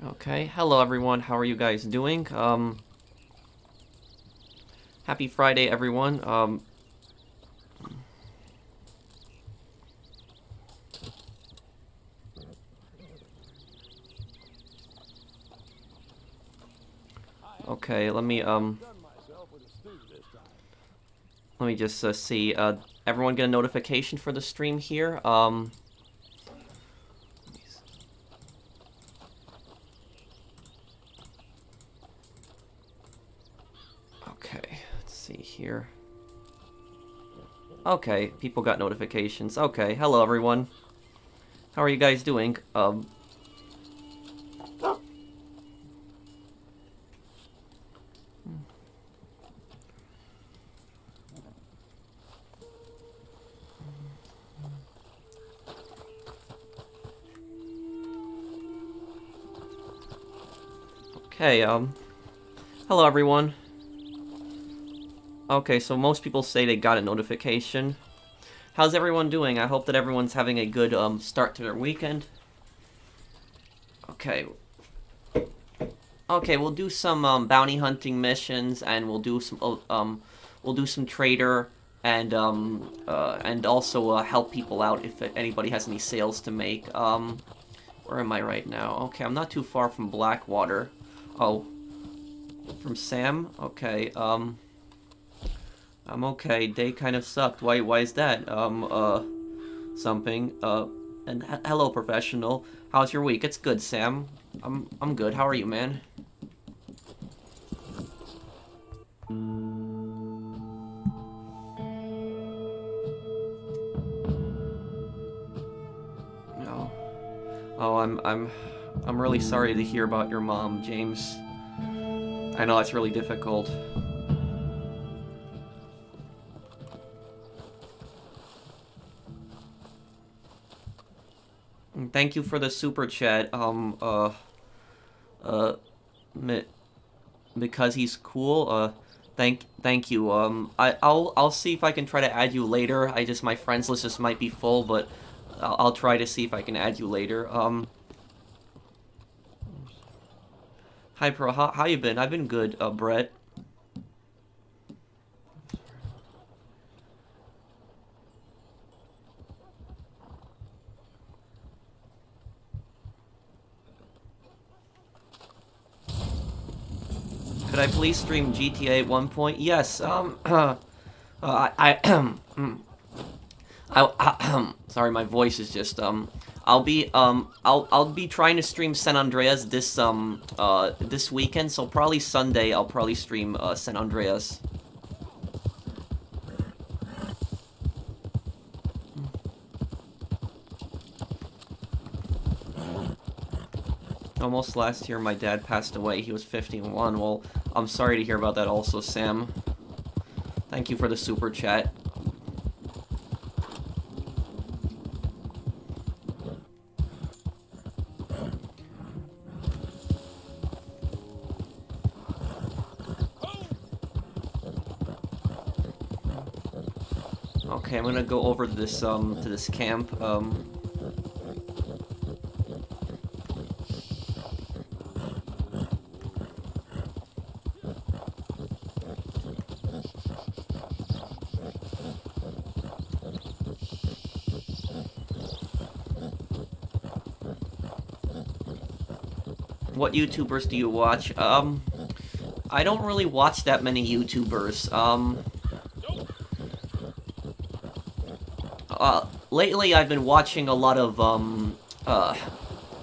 Okay, hello everyone. How are you guys doing? Happy Friday, everyone. Okay, let me just see. Everyone get a notification for the stream here. Okay, let's see here. Okay, people got notifications. Okay, hello everyone. How are you guys doing? Okay, hello everyone. Okay, so most people say they got a notification. How's everyone doing? I hope that everyone's having a good start to their weekend. Okay. Okay, we'll do some bounty hunting missions, and we'll do some trader, and also help people out if anybody has any sales to make. Where am I right now? Okay, I'm not too far from Blackwater. Oh, from Sam. Okay. I'm okay. Day kind of sucked. Why is that? Something. And hello, professional. How's your week? It's good, Sam. I'm good. How are you, man? No. Oh, I'm really sorry to hear about your mom, James. I know it's really difficult. Thank you for the super chat. Uh, because he's cool. Thank you. I'll see if I can try to add you later. My friends list just might be full, but I'll try to see if I can add you later. Hi, Pro. How you been? I've been good, Brett. Could I please stream GTA at one point? Yes. Sorry, my voice is just I'll be trying to stream San Andreas this weekend, so probably Sunday I'll probably stream San Andreas. Almost last year my dad passed away. He was 51. Well, I'm sorry to hear about that also, Sam. Thank you for the super chat. Okay, I'm gonna go over to this camp. What YouTubers do you watch? I don't really watch that many YouTubers. Lately I've been watching a lot of,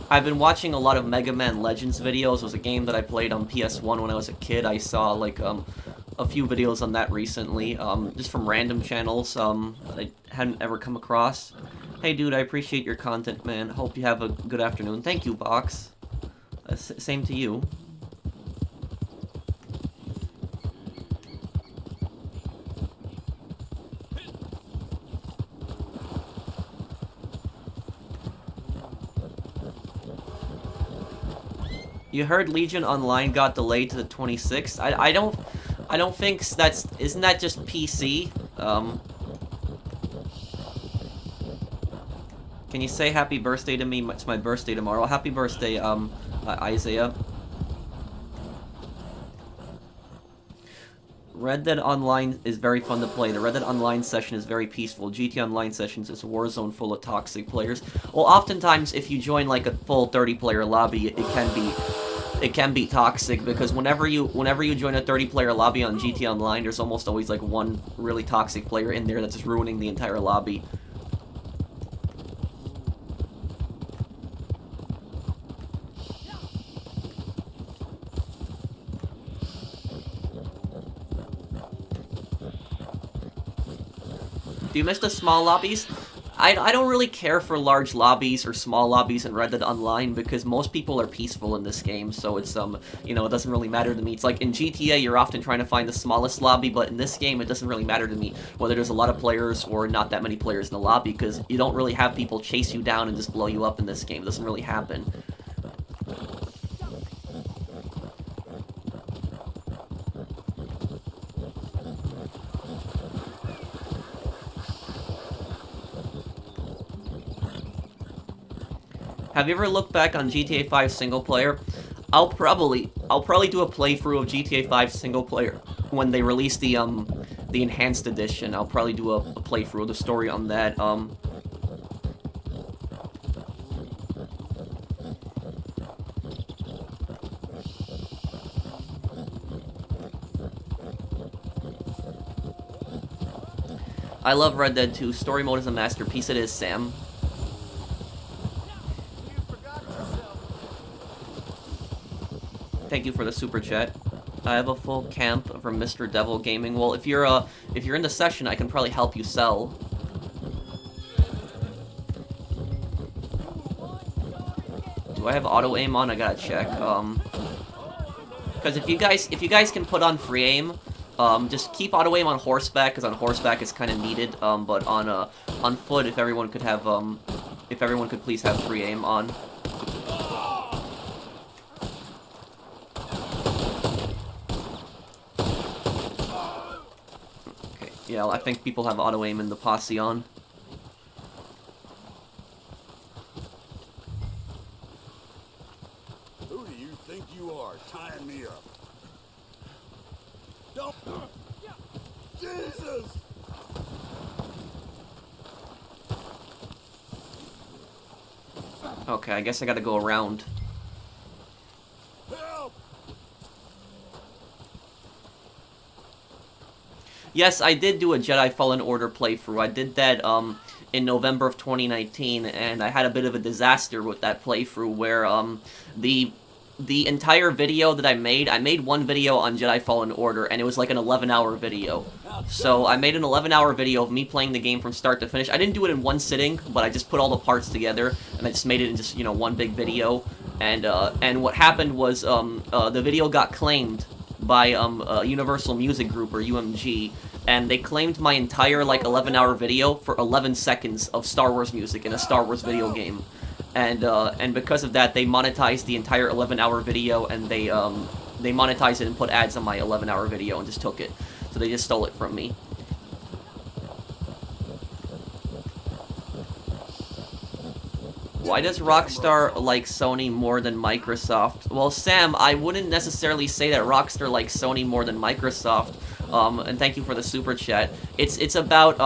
I've been watching a lot of Mega Man Legends videos. It was a game that I played on PS1 when I was a kid. I saw, like, a few videos on that recently, just from random channels, that I hadn't ever come across. Hey, dude, I appreciate your content, man. Hope you have a good afternoon. Thank you, Box. Same to you. You heard Legion Online got delayed to the 26th? I don't think isn't that just PC? Can Can you say happy birthday to me? It's my birthday tomorrow. Happy birthday, Isaiah. Red Dead Online is very fun to play. The Red Dead Online session is very peaceful. GTA Online sessions is a war zone full of toxic players. Well, oftentimes, if you join like a full 30-player lobby, it can be toxic, because whenever you join a 30-player lobby on GTA Online, there's almost always like one really toxic player in there that's just ruining the entire lobby. Do you miss the small lobbies? I don't really care for large lobbies or small lobbies in Red Dead Online, because most people are peaceful in this game, so it's, you know, it doesn't really matter to me. It's like in GTA, you're often trying to find the smallest lobby, but in this game, it doesn't really matter to me whether there's a lot of players or not that many players in the lobby, because you don't really have people chase you down and just blow you up in this game. It doesn't really happen. Have you ever looked back on GTA 5 single player? I'll probably do a playthrough of GTA 5 single player when they release the enhanced edition. I'll probably do a playthrough of the story on that. I love Red Dead 2. Story mode is a masterpiece. It is, Sam. Thank you for the super chat. I have a full camp from Mr. Devil Gaming. Well, if you're in the session, I can probably help you sell. Do I have auto aim on? I gotta check. Because if you guys can put on free aim, just keep auto aim on horseback, because on horseback it's kind of needed. But on foot, if everyone could please have free aim on. Yeah, I think people have auto-aim in the posse on. Who do you think you are, tying me up? Don't... Jesus! Okay, I guess I gotta go around. Help! Yes, I did do a Jedi Fallen Order playthrough. I did that in November of 2019, and I had a bit of a disaster with that playthrough where the entire video that I made one video on Jedi Fallen Order, and it was like an 11-hour video. So I made an 11-hour video of me playing the game from start to finish. I didn't do it in one sitting, but I just put all the parts together, and I just made it in just, you know, one big video. And what happened was the video got claimed by Universal Music Group, or UMG, and they claimed my entire like 11-hour video for 11 seconds of Star Wars music in a Star Wars video game. And because of that, they monetized the entire 11-hour video, and they monetized it and put ads on my 11-hour video and just took it. So they just stole it from me. Why does Rockstar like Sony more than Microsoft? Well, Sam, I wouldn't necessarily say that Rockstar likes Sony more than Microsoft. And thank you for the super chat. It's about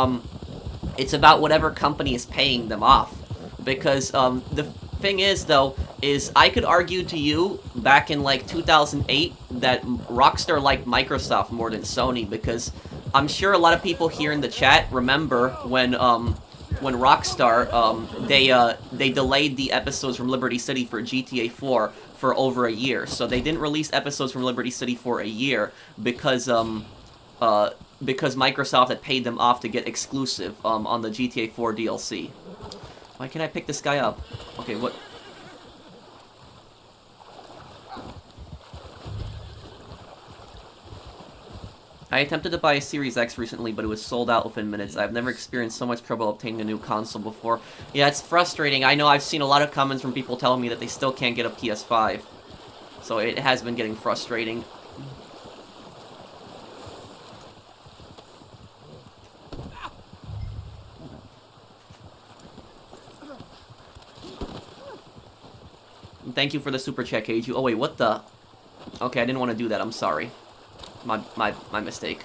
whatever company is paying them off. Because the thing is, though, is I could argue to you back in like 2008 that Rockstar liked Microsoft more than Sony, because I'm sure a lot of people here in the chat remember when Rockstar they delayed the episodes from Liberty City for GTA 4 for over a year. So they didn't release episodes from Liberty City for a year because Microsoft had paid them off to get exclusive on the GTA 4 DLC. Why can't I pick this guy up? Okay, what? I attempted to buy a Series X recently, but it was sold out within minutes. I've never experienced so much trouble obtaining a new console before. Yeah, it's frustrating. I know I've seen a lot of comments from people telling me that they still can't get a PS5. So it has been getting frustrating. Thank you for the super chat, Keiju. Oh, wait, what the... Okay, I didn't want to do that. I'm sorry. My mistake.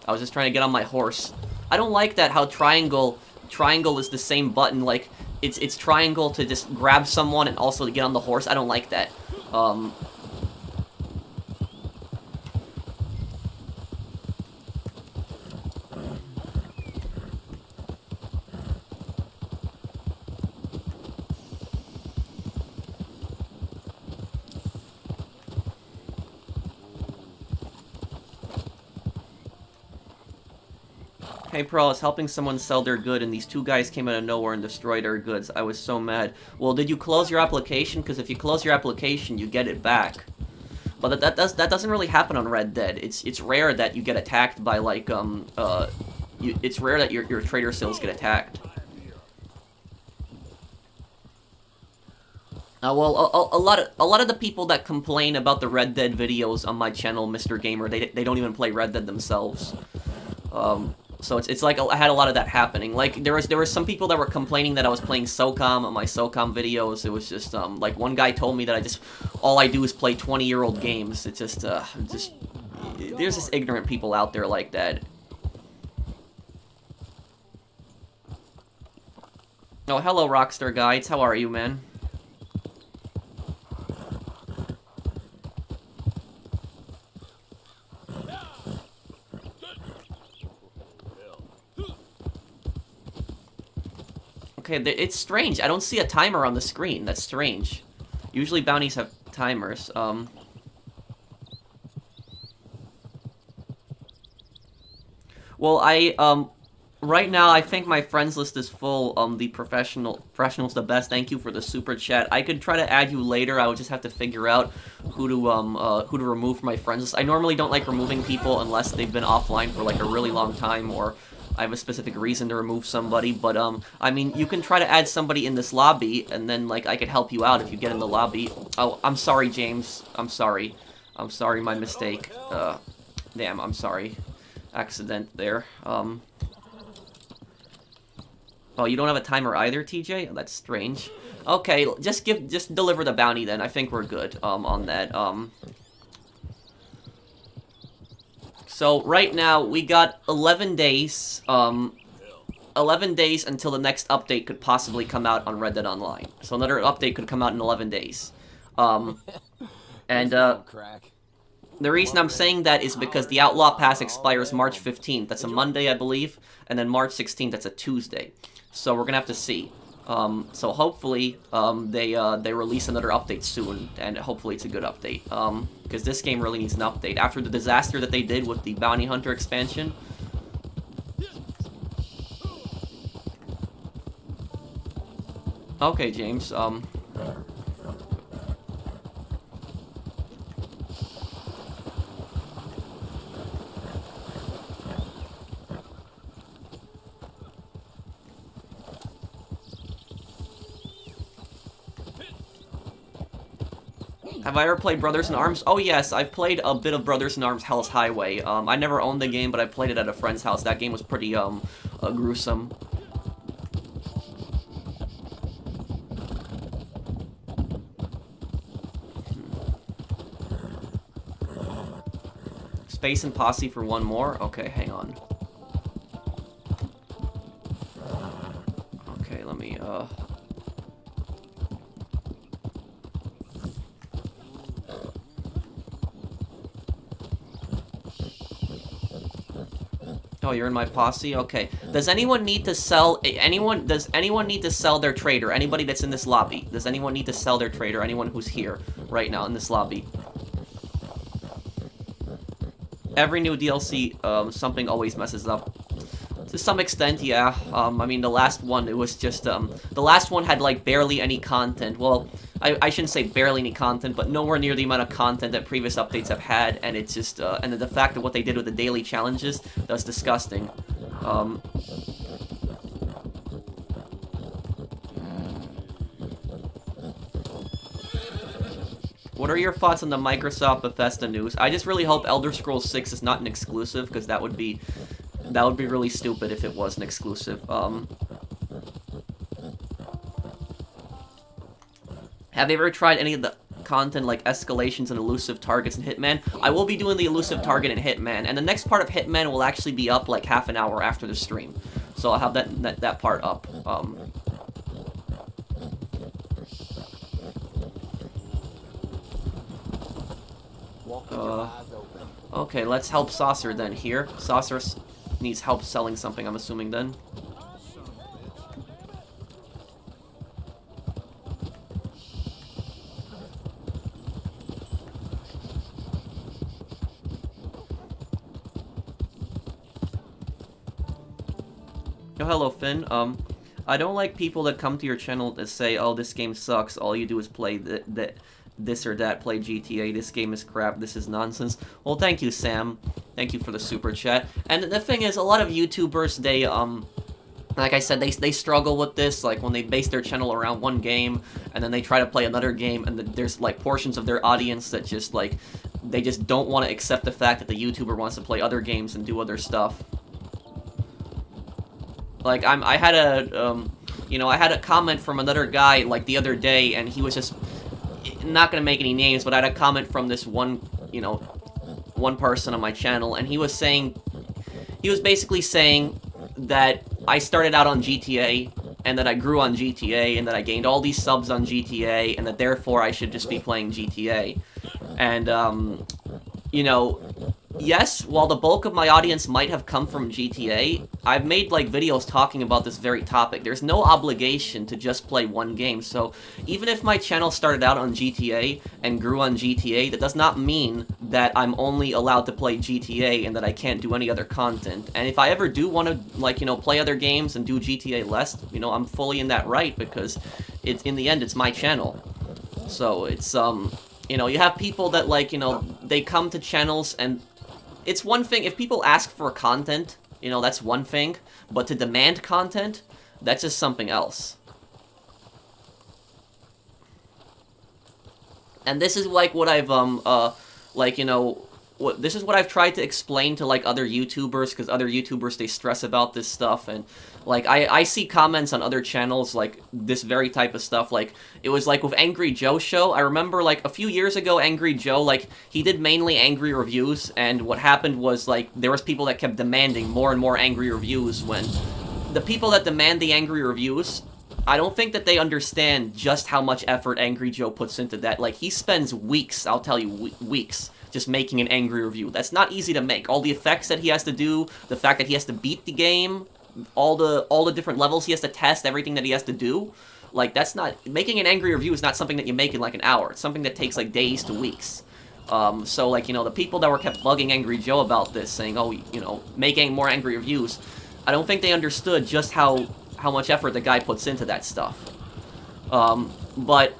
I was just trying to get on my horse. I don't like that how triangle is the same button. Like, it's triangle to just grab someone and also to get on the horse. I don't like that. Hey Pro, I was helping someone sell their good and these two guys came out of nowhere and destroyed our goods. I was so mad. Well, did you close your application? Because if you close your application, you get it back. But that doesn't really happen on Red Dead. It's rare that you get attacked by like it's rare that your trader sales get attacked. Well, a lot of the people that complain about the Red Dead videos on my channel, Mr. Gamer, they don't even play Red Dead themselves. So it's like I had a lot of that happening. Like there was some people that were complaining that I was playing SOCOM on my SOCOM videos. It was just like one guy told me that all I do is play 20-year-old games. It's just there's just ignorant people out there like that. Oh, hello Rockstar Guides. How are you, man? Okay, it's strange. I don't see a timer on the screen. That's strange. Usually bounties have timers. Well, right now I think my friends list is full. The professional's the best. Thank you for the super chat. I could try to add you later. I would just have to figure out who to remove from my friends list. I normally don't like removing people unless they've been offline for like a really long time or I have a specific reason to remove somebody, but, I mean, you can try to add somebody in this lobby, and then, like, I could help you out if you get in the lobby. Oh, I'm sorry, James. I'm sorry. I'm sorry, my mistake. Damn, I'm sorry. Accident there. Oh, you don't have a timer either, TJ? Oh, that's strange. Okay, just deliver the bounty then. I think we're good, on that. So, right now, we got 11 days, 11 days until the next update could possibly come out on Red Dead Online. So another update could come out in 11 days. The reason I'm saying that is because the Outlaw Pass expires March 15th. That's a Monday, I believe, and then March 16th, that's a Tuesday. So we're gonna have to see. So hopefully, they release another update soon, and hopefully it's a good update. Because this game really needs an update. After the disaster that they did with the Bounty Hunter expansion. Okay, James, have I ever played Brothers in Arms? Oh yes, I've played a bit of Brothers in Arms Hell's Highway. I never owned the game, but I played it at a friend's house. That game was pretty, gruesome. Space and Posse for one more? Okay, hang on. Okay, let me, Oh, you're in my posse? Okay. Does anyone need to sell... Does anyone need to sell their trader? Anybody that's in this lobby? Does anyone need to sell their trader? Anyone who's here right now in this lobby? Every new DLC, something always messes up. To some extent, yeah. I mean, the last one, it was just, the last one had, like, barely any content. Well, I shouldn't say barely any content, but nowhere near the amount of content that previous updates have had, and it's just, and the fact of what they did with the daily challenges, that's disgusting. What are your thoughts on the Microsoft Bethesda news? I just really hope Elder Scrolls 6 is not an exclusive, because that would be really stupid if it was an exclusive. Have you ever tried any of the content like escalations and elusive targets in Hitman? I will be doing the elusive target in Hitman, and the next part of Hitman will actually be up like half an hour after the stream. So I'll have that part up. Okay, let's help Saucer then here. Saucer needs help selling something, I'm assuming then. Oh, hello, Finn. I don't like people that come to your channel that say, oh, this game sucks, all you do is play this or that, play GTA, this game is crap, this is nonsense. Well, thank you, Sam. Thank you for the super chat. And the thing is, a lot of YouTubers, they, like I said, they struggle with this, like, when they base their channel around one game, and then they try to play another game, and there's, like, portions of their audience that just, like, they just don't want to accept the fact that the YouTuber wants to play other games and do other stuff. Like, I had a comment from another guy, like, the other day, and he was just, not gonna make any names, but I had a comment from this one, one person on my channel, and he was basically saying that I started out on GTA, and that I grew on GTA, and that I gained all these subs on GTA, and that therefore I should just be playing GTA. And, yes, while the bulk of my audience might have come from GTA, I've made, like, videos talking about this very topic. There's no obligation to just play one game, so even if my channel started out on GTA and grew on GTA, that does not mean that I'm only allowed to play GTA and that I can't do any other content. And if I ever do want to, like, play other games and do GTA less, I'm fully in that right, because in the end, it's my channel. So it's, you have people that, like, they come to channels and it's one thing, if people ask for content, that's one thing, but to demand content, that's just something else. And this is, like, what I've, this is what I've tried to explain to, like, other YouTubers, because other YouTubers, they stress about this stuff, and, like, I see comments on other channels, like, this very type of stuff, like, it was, like, with Angry Joe Show, I remember, like, a few years ago, Angry Joe, like, he did mainly angry reviews, and what happened was, like, there was people that kept demanding more and more angry reviews, when the people that demand the angry reviews, I don't think that they understand just how much effort Angry Joe puts into that. Like, he spends weeks, I'll tell you, weeks, just making an angry review. That's not easy to make. All the effects that he has to do, the fact that he has to beat the game, all the different levels he has to test, everything that he has to do, like, that's not... Making an angry review is not something that you make in, like, an hour. It's something that takes, like, days to weeks. So, like, the people that were kept bugging Angry Joe about this, saying, oh, making more angry reviews, I don't think they understood just how much effort the guy puts into that stuff. But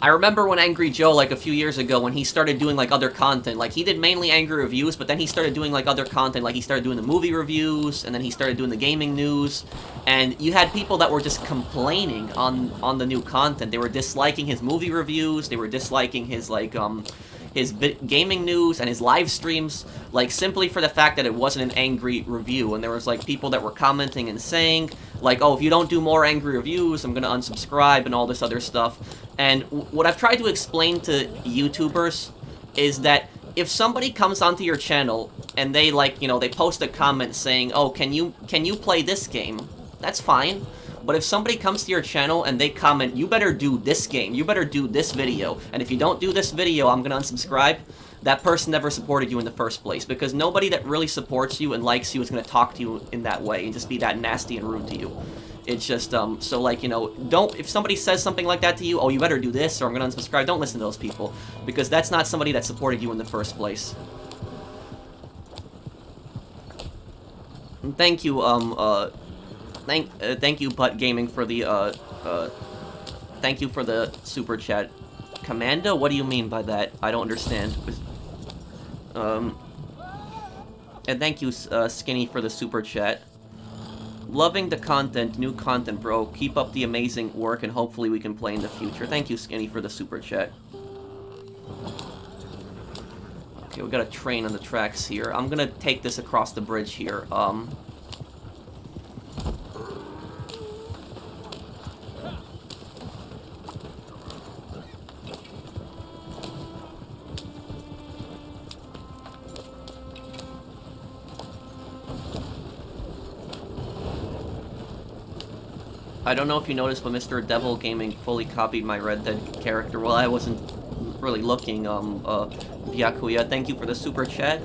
I remember when Angry Joe, like, a few years ago, when he started doing, like, other content, like, he did mainly angry reviews, but then he started doing, like, other content, like, he started doing the movie reviews, and then he started doing the gaming news, and you had people that were just complaining on the new content. They were disliking his movie reviews, they were disliking his, like, his gaming news and his live streams, like, simply for the fact that it wasn't an angry review, and there was, like, people that were commenting and saying, like, oh, if you don't do more angry reviews, I'm gonna unsubscribe and all this other stuff. And what I've tried to explain to YouTubers is that if somebody comes onto your channel and they, like, they post a comment saying, oh, can you play this game? That's fine. But if somebody comes to your channel and they comment, you better do this game, you better do this video, and if you don't do this video, I'm gonna unsubscribe, that person never supported you in the first place, because nobody that really supports you and likes you is gonna talk to you in that way and just be that nasty and rude to you. It's just, so, like, if somebody says something like that to you, oh, you better do this, or I'm gonna unsubscribe, don't listen to those people, because that's not somebody that supported you in the first place. And thank you, thank you, Butt Gaming, for the, thank you for the super chat. Commando? What do you mean by that? I don't understand. And thank you, Skinny, for the super chat. Loving the content, new content, bro. Keep up the amazing work, and hopefully we can play in the future. Thank you, Skinny, for the super chat. Okay, we got a train on the tracks here. I'm gonna take this across the bridge here. I don't know if you noticed, but Mr. Devil Gaming fully copied my Red Dead character. Well, I wasn't really looking. Byakuya, thank you for the super chat.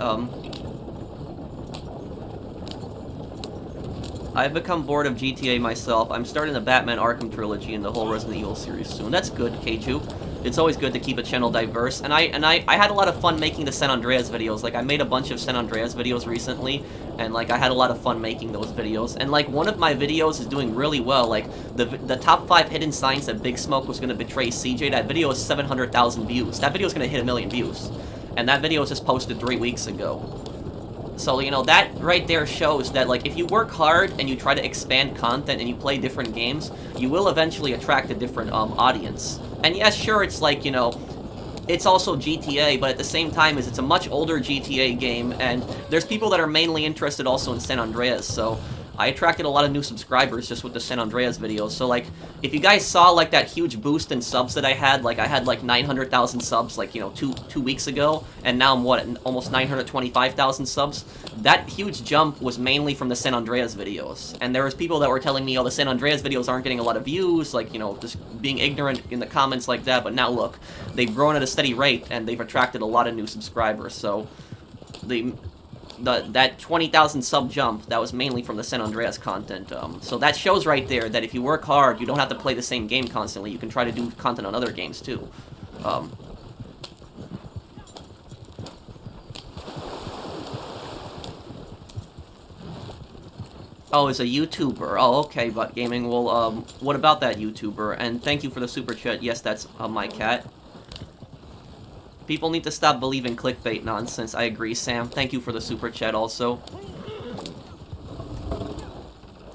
I've become bored of GTA myself. I'm starting the Batman Arkham trilogy and the whole Resident Evil series soon. That's good, Keiju. It's always good to keep a channel diverse. And I had a lot of fun making the San Andreas videos. Like, I made a bunch of San Andreas videos recently, and like I had a lot of fun making those videos. And like one of my videos is doing really well. Like the top 5 hidden signs that Big Smoke was gonna betray CJ. That video is 700,000 views. That video is gonna hit 1 million views, and that video was just posted 3 weeks ago. So, you know, that right there shows that, like, if you work hard and you try to expand content and you play different games, you will eventually attract a different, audience. And yes, sure, it's like, you know, it's also GTA, but at the same time, it's a much older GTA game, and there's people that are mainly interested also in San Andreas, so I attracted a lot of new subscribers just with the San Andreas videos. So, like, if you guys saw, like, that huge boost in subs that I had, like, 900,000 subs, like, you know, two weeks ago, and now I'm, what, at almost 925,000 subs? That huge jump was mainly from the San Andreas videos. And there was people that were telling me, oh, the San Andreas videos aren't getting a lot of views, like, you know, just being ignorant in the comments like that, but now look, they've grown at a steady rate, and they've attracted a lot of new subscribers, so that 20,000 sub jump, that was mainly from the San Andreas content. So that shows right there that if you work hard, you don't have to play the same game constantly. You can try to do content on other games too. Oh, is a YouTuber. Oh, okay, Butt Gaming. Well, what about that YouTuber? And thank you for the super chat. Yes, that's my cat. People need to stop believing clickbait nonsense. I agree, Sam. Thank you for the super chat also.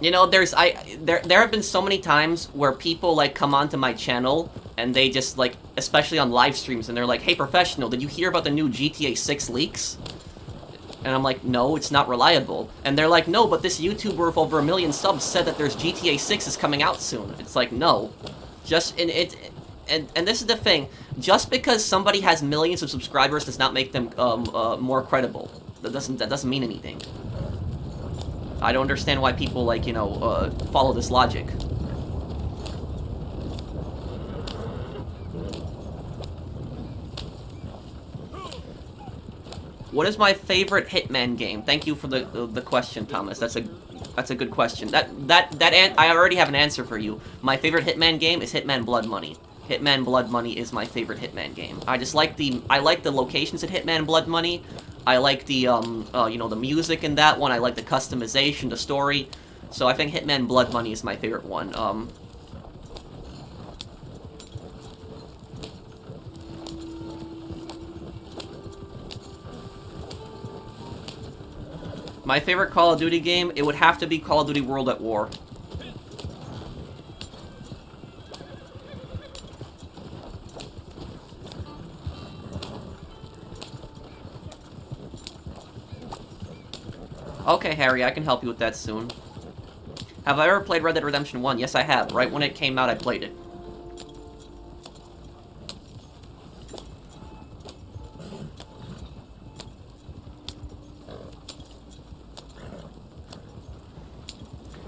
You know, there have been so many times where people, like, come onto my channel and they just, like, especially on live streams, and they're like, hey, Professional, did you hear about the new GTA 6 leaks? And I'm like, no, it's not reliable. And they're like, no, but this YouTuber with over 1 million subs said that there's GTA 6 is coming out soon. It's like, no. And this is the thing, just because somebody has millions of subscribers does not make them more credible. That doesn't mean anything. I don't understand why people, like, you know, follow this logic. What is my favorite Hitman game? Thank you for the question, Thomas. That's a good question. I already have an answer for you. My favorite Hitman game is Hitman Blood Money. Hitman Blood Money is my favorite Hitman game. I like the locations at Hitman Blood Money. I like the, you know, the music in that one. I like the customization, the story. So I think Hitman Blood Money is my favorite one. My favorite Call of Duty game, it would have to be Call of Duty World at War. Okay, Harry, I can help you with that soon. Have I ever played Red Dead Redemption 1? Yes, I have. Right when it came out, I played it.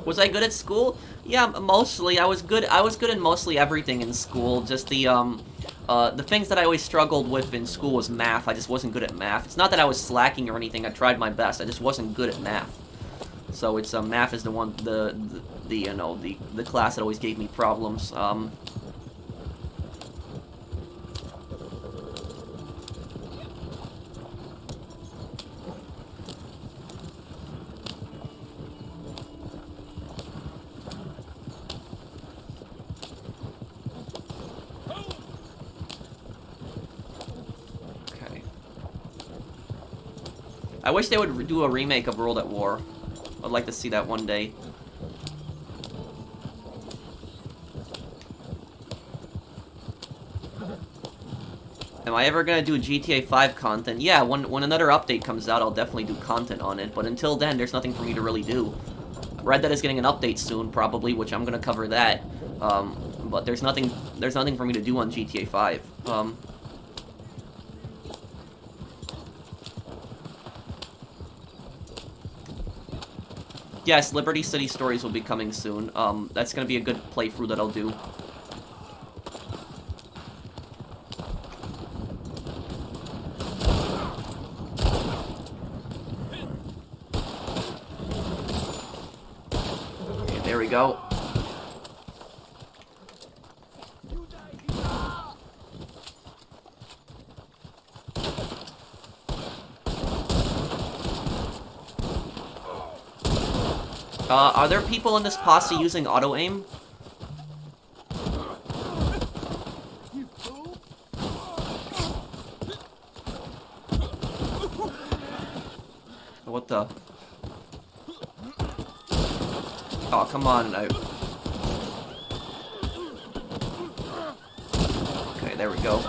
Was I good at school? Yeah, mostly. I was good in mostly everything in school. Just the things that I always struggled with in school was math. I just wasn't good at math. It's not that I was slacking or anything. I tried my best. I just wasn't good at math. So it's math is the one you know, the class that always gave me problems. I wish they would do a remake of World at War. I'd like to see that one day. Am I ever gonna do GTA 5 content? Yeah, when another update comes out, I'll definitely do content on it. But until then, there's nothing for me to really do. Red Dead is getting an update soon, probably, which I'm gonna cover that. But there's nothing for me to do on GTA 5. Yes, Liberty City Stories will be coming soon. That's gonna be a good playthrough that I'll do. Okay, there we go. Are there people in this posse using auto-aim? What the? Oh, come on. Okay, there we go.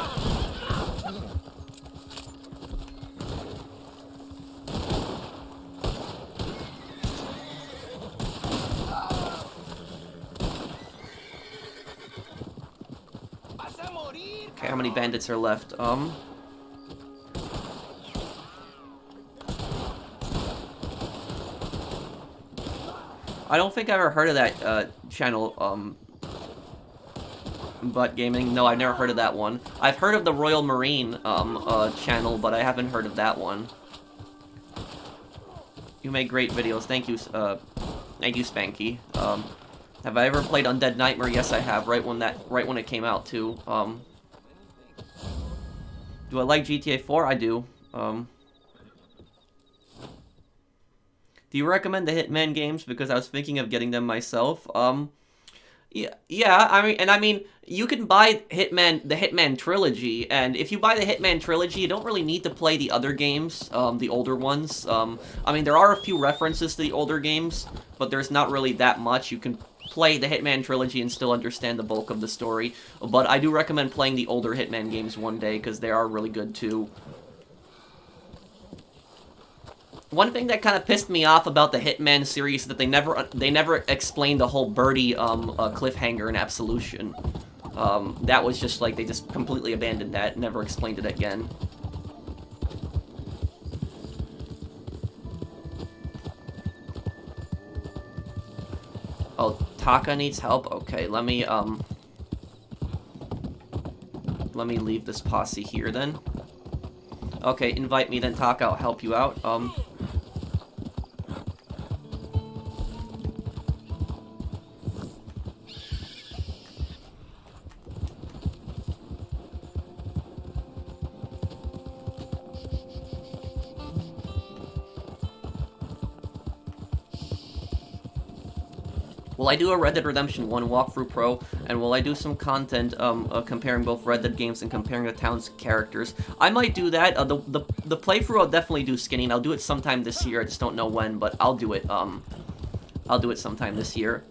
Okay, how many bandits are left? I don't think I've ever heard of that, channel, Butt Gaming. No, I've never heard of that one. I've heard of the Royal Marine, channel, but I haven't heard of that one. You make great videos. Thank you, Spanky. Have I ever played Undead Nightmare? Yes, I have. Right when it came out, too. Do I like GTA 4? I do. Do you recommend the Hitman games? Because I was thinking of getting them myself. Yeah. I mean, you can buy the Hitman trilogy, and if you buy the Hitman trilogy, you don't really need to play the other games, the older ones. I mean, there are a few references to the older games, but there's not really that much. You can play the Hitman trilogy and still understand the bulk of the story. But I do recommend playing the older Hitman games one day, because they are really good too. One thing that kind of pissed me off about the Hitman series is that they never explained the whole Birdie cliffhanger in Absolution. That was just like, they just completely abandoned that, never explained it again. Oh, Taka needs help? Okay, let me leave this posse here then. Okay, invite me then, Taka, I'll help you out. Will I do a Red Dead Redemption 1 walkthrough pro, and will I do some content comparing both Red Dead games and comparing the town's characters? I might do that. The playthrough I'll definitely do skinning. I'll do it sometime this year. I just don't know when, but I'll do it. I'll do it sometime this year.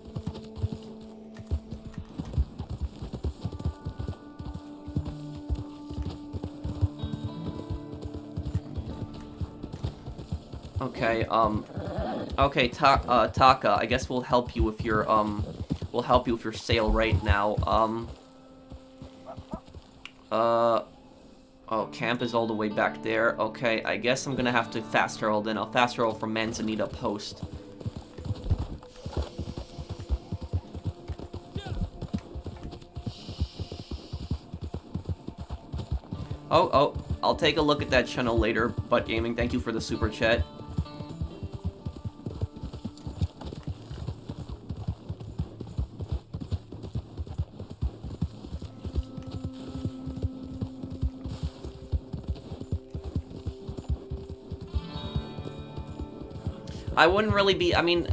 Okay, okay, Taka, I guess we'll help you with your, sale right now. Oh, camp is all the way back there. Okay, I guess I'm gonna have to fast travel then. I'll fast travel from Manzanita Post. Oh, I'll take a look at that channel later, Butt Gaming. Thank you for the super chat. I wouldn't really be, I mean,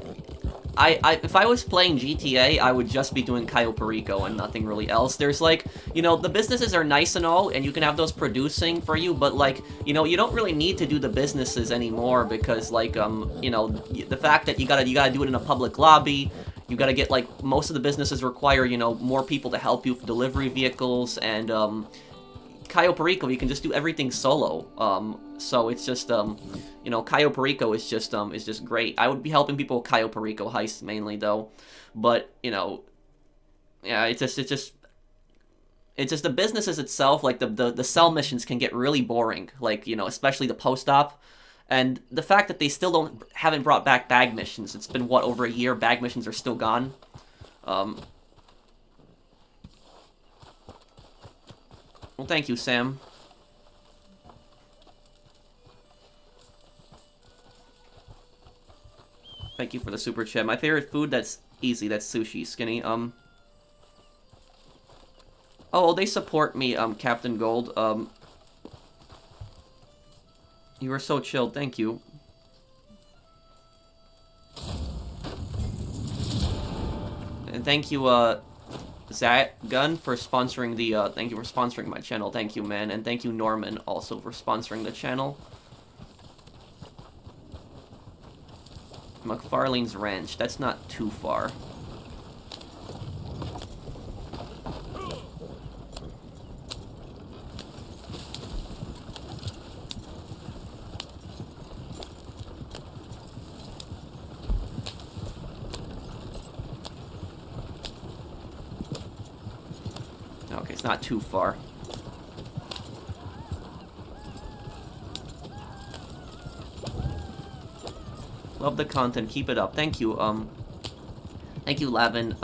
if I was playing GTA, I would just be doing Cayo Perico and nothing really else. There's like, you know, the businesses are nice and all, and you can have those producing for you, but like, you know, you don't really need to do the businesses anymore because like, you know, the fact that you gotta do it in a public lobby, you gotta get like, most of the businesses require, you know, more people to help you with delivery vehicles, and Cayo Perico, you can just do everything solo. So it's just, you know, Cayo Perico is just great. I would be helping people with Cayo Perico heists mainly though, but you know, yeah, it's just the businesses itself. Like the cell missions can get really boring. Like, you know, especially the post op, And the fact that they still haven't brought back bag missions. It's been, what, over a year? Bag missions are still gone. Well, thank you, Sam. Thank you for the super chat. My favorite food, that's easy. That's sushi. Skinny. Oh, they support me, Captain Gold. You were so chilled. Thank you. And thank you, Gun, for sponsoring the, thank you for sponsoring my channel. Thank you, man. And thank you, Norman, also for sponsoring the channel. McFarlane's Ranch. That's not too far. Okay, it's not too far. Love the content. Keep it up. Thank you, thank you, Lavin,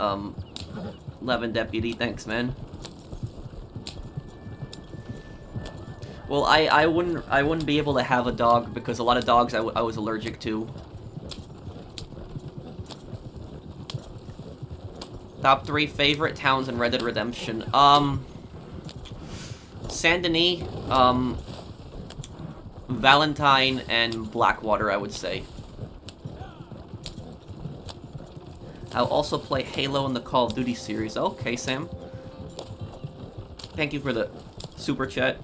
Lavin Deputy. Thanks, man. Well, I wouldn't be able to have a dog because a lot of dogs I was allergic to. Top 3 favorite towns in Red Dead Redemption. Saint Denis, Valentine, and Blackwater, I would say. I'll also play Halo in the Call of Duty series. Okay, Sam. Thank you for the super chat.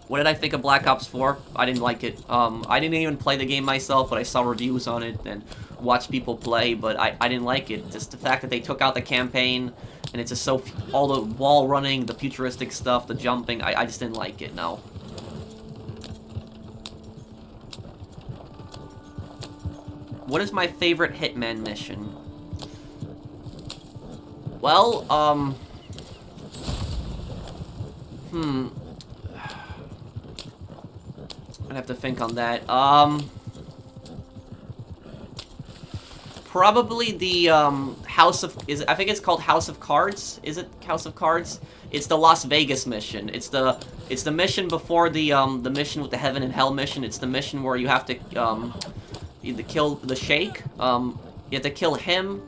What did I think of Black Ops 4? I didn't like it. I didn't even play the game myself, but I saw reviews on it and watched people play, but I didn't like it. Just the fact that they took out the campaign, and it's just so... all the wall running, the futuristic stuff, the jumping, I just didn't like it, no. What is my favorite Hitman mission? Well, I'd have to think on that. Probably the, House of... I think it's called House of Cards? Is it House of Cards? It's the Las Vegas mission. It's the mission before the mission with the Heaven and Hell mission. It's the mission where you have to, you have to kill the Sheikh. You have to kill him,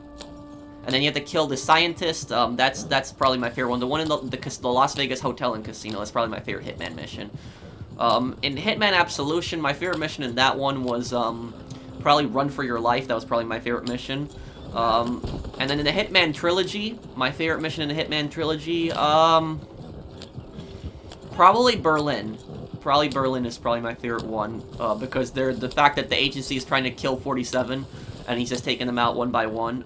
and then you have to kill the scientist. That's probably my favorite one. The one in the Las Vegas Hotel and Casino is probably my favorite Hitman mission. In Hitman Absolution, my favorite mission in that one was probably Run for Your Life. That was probably my favorite mission. And then in the Hitman Trilogy, my favorite mission in the Hitman Trilogy, probably Berlin. Probably Berlin is probably my favorite one, because the fact that the agency is trying to kill 47, and he's just taking them out one by one.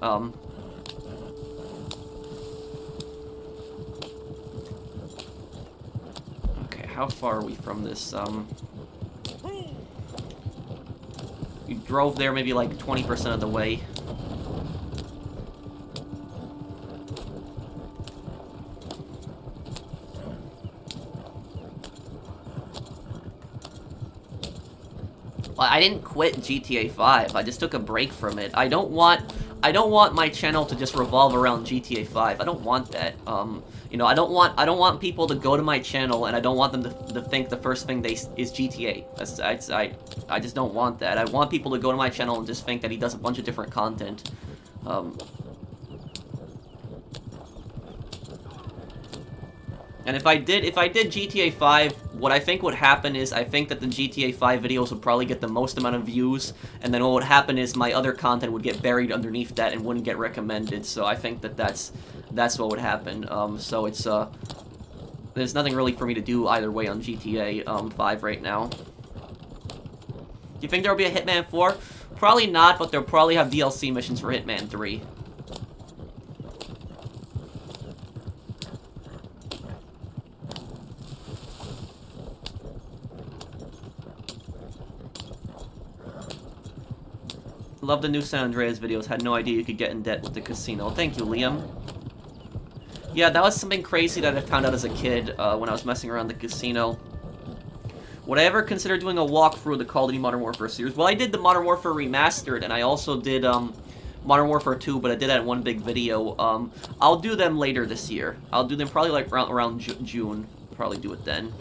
Okay, how far are we from this? We drove there maybe like 20% of the way. I didn't quit GTA 5. I just took a break from it. I don't want my channel to just revolve around GTA 5. I don't want that. You know, I don't want people to go to my channel and I don't want them to think the first thing is GTA. I just don't want that. I want people to go to my channel and just think that he does a bunch of different content. And if I did GTA 5, what I think would happen is I think that the GTA 5 videos would probably get the most amount of views, and then what would happen is my other content would get buried underneath that and wouldn't get recommended. So I think that that's what would happen. So it's there's nothing really for me to do either way on GTA 5 right now. Do you think there'll be a Hitman 4? Probably not, but they'll probably have DLC missions for Hitman 3. Love the new San Andreas videos. Had no idea you could get in debt with the casino. Thank you, Liam. Yeah, that was something crazy that I found out as a kid when I was messing around the casino. Would I ever consider doing a walkthrough of the Call of Duty Modern Warfare series? Well, I did the Modern Warfare Remastered, and I also did Modern Warfare 2, but I did that in one big video. I'll do them later this year. I'll do them probably like around June. Probably do it then.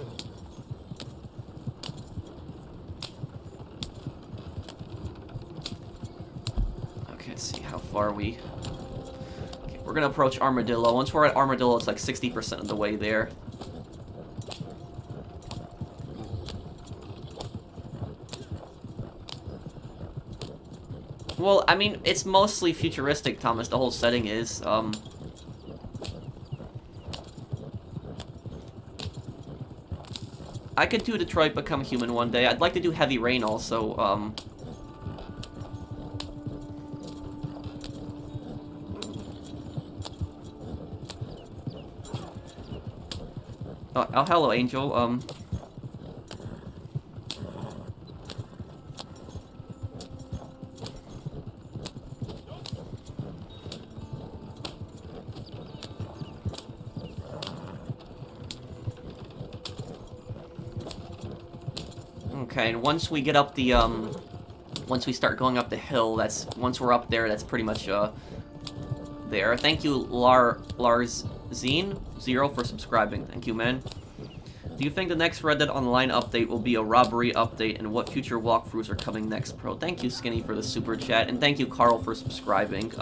Okay, let's see how far we... Okay, we're gonna approach Armadillo. Once we're at Armadillo, it's like 60% of the way there. Well, I mean, it's mostly futuristic, Thomas. The whole setting is. I could do Detroit Become Human one day. I'd like to do Heavy Rain also. Oh, hello, Angel. Okay, and once we get up the, once we start going up the hill, once we're up there, that's pretty much, there. Thank you, Lars Zine, 0 for subscribing. Thank you, man. Do you think the next Red Dead Online update will be a robbery update, and what future walkthroughs are coming next, Pro? Thank you, Skinny, for the super chat, and thank you, Carl, for subscribing.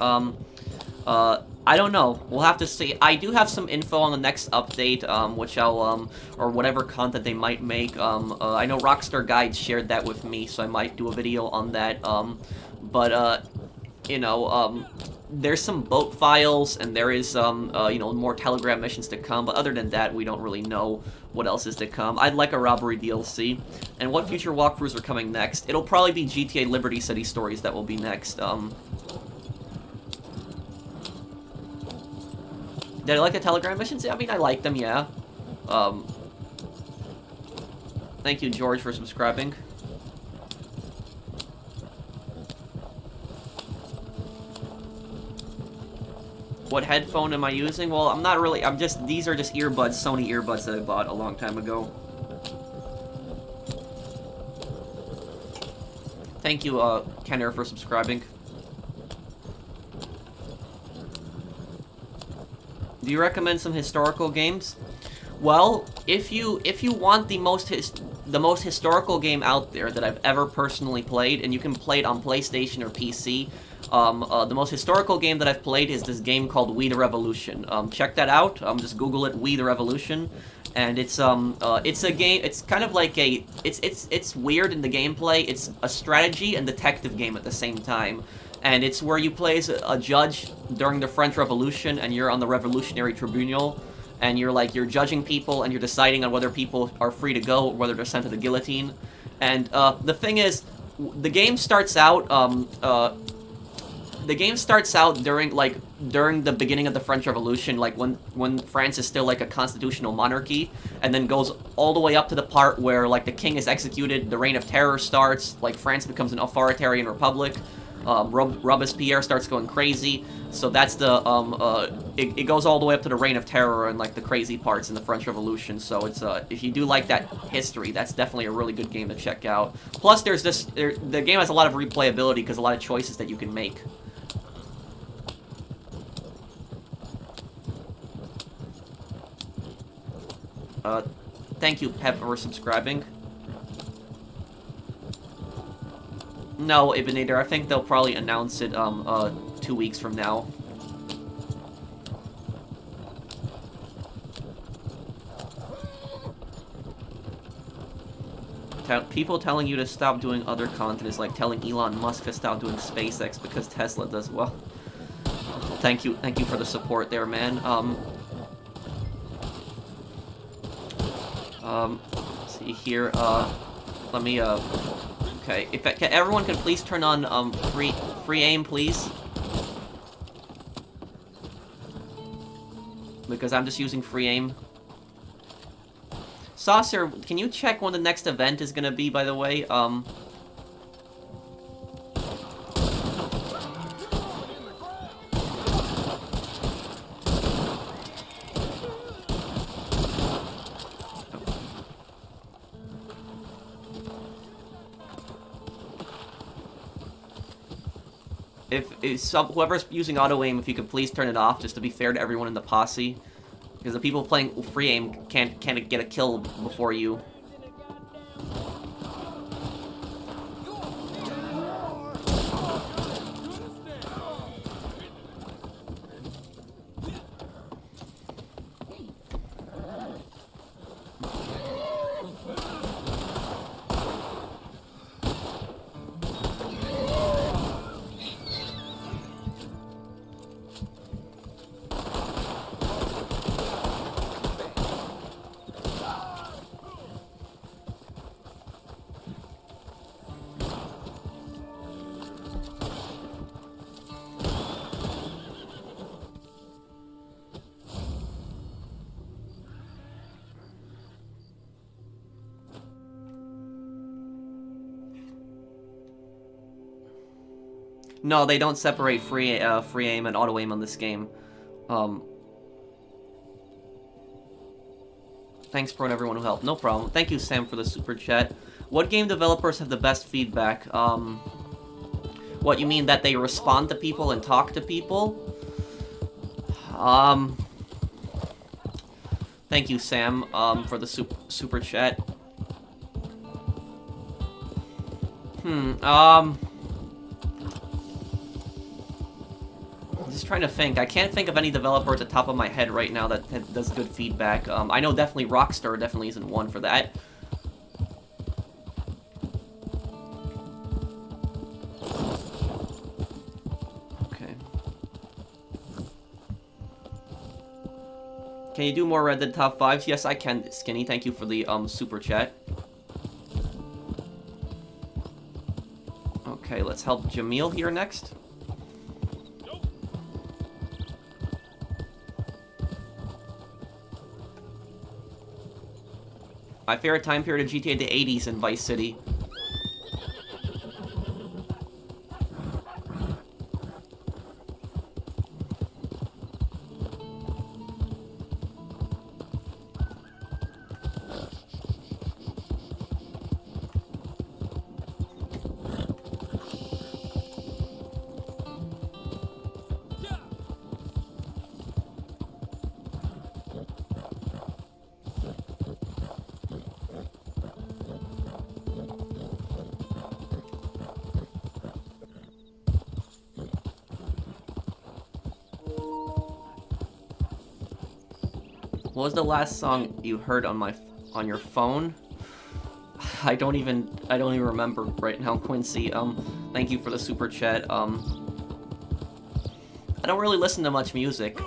I don't know. We'll have to see. I do have some info on the next update, which I'll, or whatever content they might make. I know Rockstar Guide shared that with me, so I might do a video on that. But, you know, there's some boat files, and there is, you know, more Telegram missions to come, but other than that, we don't really know what else is to come. I'd like a robbery DLC. And what future walkthroughs are coming next? It'll probably be GTA Liberty City Stories that will be next. Did I like the Telegram missions? I mean, I like them, yeah. Thank you, George, for subscribing. What headphone am I using? Well, I'm not really, these are just earbuds, Sony earbuds that I bought a long time ago. Thank you, Kenner, for subscribing. Do you recommend some historical games? Well, if you want the most historical game out there that I've ever personally played, and you can play it on PlayStation or PC, the most historical game that I've played is this game called We the Revolution. Check that out. Just Google it, We the Revolution, and it's a game. It's kind of like it's weird in the gameplay. It's a strategy and detective game at the same time. And it's where you play as a judge during the French Revolution, and you're on the Revolutionary Tribunal, and you're judging people, and you're deciding on whether people are free to go or whether they're sent to the guillotine. And the thing is, the game starts out during the beginning of the French Revolution, like when France is still like a constitutional monarchy, and then goes all the way up to the part where like the king is executed, the Reign of Terror starts, like France becomes an authoritarian republic. Robespierre starts going crazy, so that's the, it goes all the way up to the Reign of Terror and, like, the crazy parts in the French Revolution, so it's, if you do like that history, that's definitely a really good game to check out. Plus, the game has a lot of replayability, because a lot of choices that you can make. Thank you, Pep, for subscribing. No, Ibinator, I think they'll probably announce it, 2 weeks from now. People telling you to stop doing other content is like telling Elon Musk to stop doing SpaceX because Tesla does well. Thank you for the support there, man. Let's see here, let me, okay, everyone can please turn on, free aim, please. Because I'm just using free aim. Saucer, can you check when the next event is gonna be, by the way? Whoever's using auto aim, if you could please turn it off, just to be fair to everyone in the posse, because the people playing free aim can't get a kill before you. No, they don't separate free aim and auto aim on this game. Thanks for everyone who helped. No problem. Thank you, Sam, for the super chat. What game developers have the best feedback? What, you mean that they respond to people and talk to people? Thank you, Sam, for the super chat. Just trying to think. I can't think of any developer at the top of my head right now that does good feedback. I know definitely Rockstar definitely isn't one for that. Okay. Can you do more Red Dead top 5s? Yes, I can, Skinny. Thank you for the super chat. Okay, let's help Jamil here next. My favorite time period of GTA, the 80s in Vice City. What was the last song you heard on your phone? I don't even remember right now, Quincy. Thank you for the super chat. I don't really listen to much music.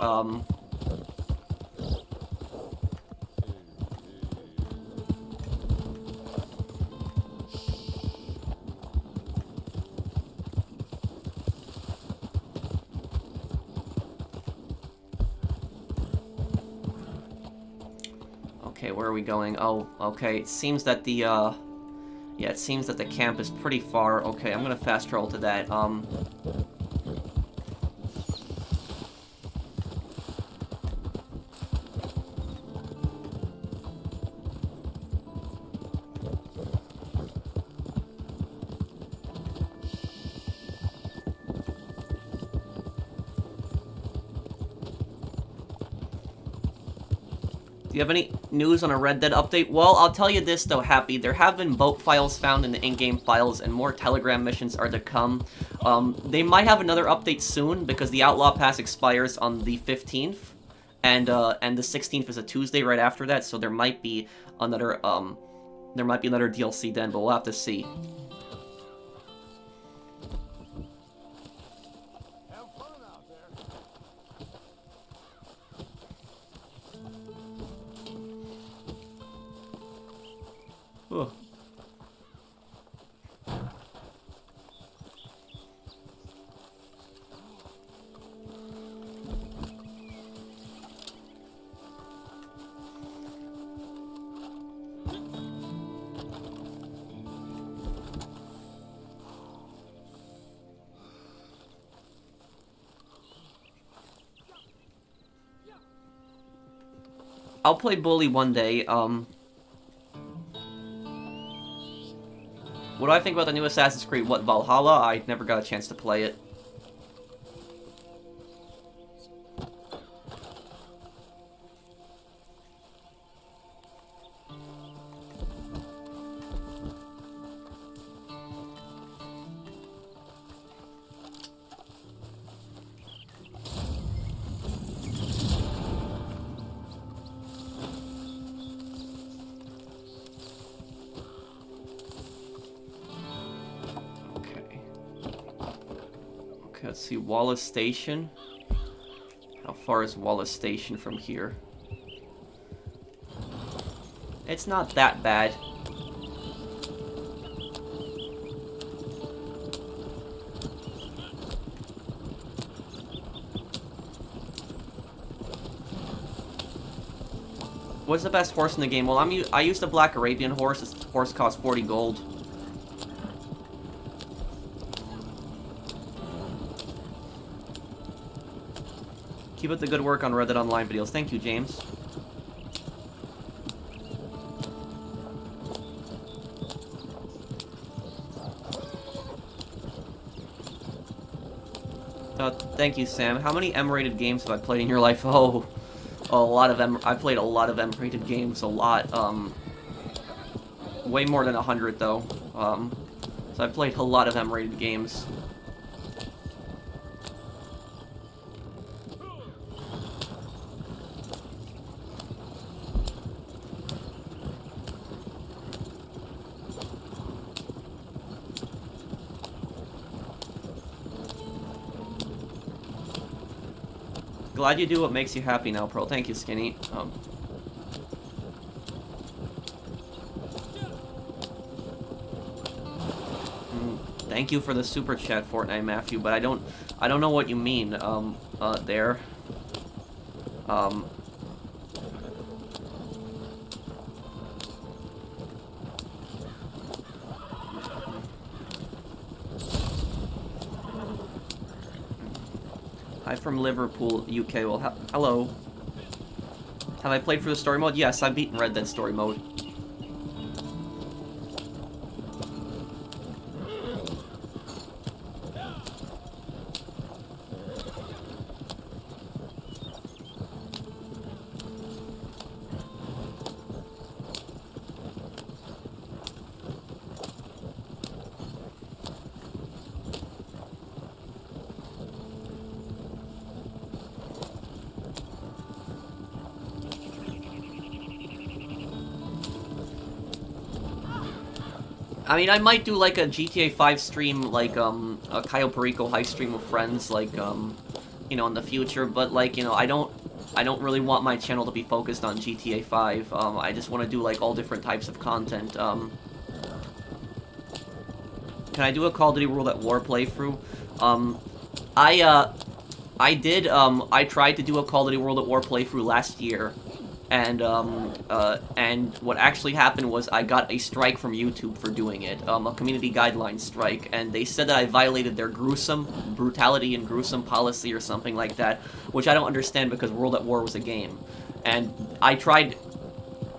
Okay, where are we going? Oh, okay. It seems that the, yeah, it seems that the camp is pretty far. Okay, I'm gonna fast travel to that. Do you have any news on a Red Dead update? Well, I'll tell you this though, Happy. There have been boat files found in the in-game files, and more Telegram missions are to come. They might have another update soon, because the Outlaw Pass expires on the 15th, and the 16th is a Tuesday right after that, so there might be another DLC then, but we'll have to see. Ugh. I'll play Bully one day. What do I think about the new Assassin's Creed? What, Valhalla? I never got a chance to play it. Okay, let's see, Wallace Station. How far is Wallace Station from here? It's not that bad. What's the best horse in the game? Well, I used a Black Arabian horse. This horse costs 40 gold. Keep up the good work on Reddit Online videos. Thank you, James. Thank you, Sam. How many M-rated games have I played in your life? Oh, a lot of M. I played a lot of M-rated games. A lot. Way more than 100 though. So I played a lot of M-rated games. Glad you do what makes you happy now, Pearl. Thank you, Skinny. Thank you for the super chat, Fortnite Matthew, but I don't know what you mean, there. Hi from Liverpool, UK. Well, hello. Have I played for the story mode? Yes, I've beaten Red Dead story mode. I mean, I might do like a GTA 5 stream, like a Cayo Perico High stream with friends, like you know, in the future. But like, you know, I don't really want my channel to be focused on GTA 5. I just want to do like all different types of content. Can I do a Call of Duty World at War playthrough? I tried to do a Call of Duty World at War playthrough last year. And what actually happened was I got a strike from YouTube for doing it, a community guidelines strike, and they said that I violated their brutality and gruesome policy or something like that, which I don't understand because World at War was a game. And I tried,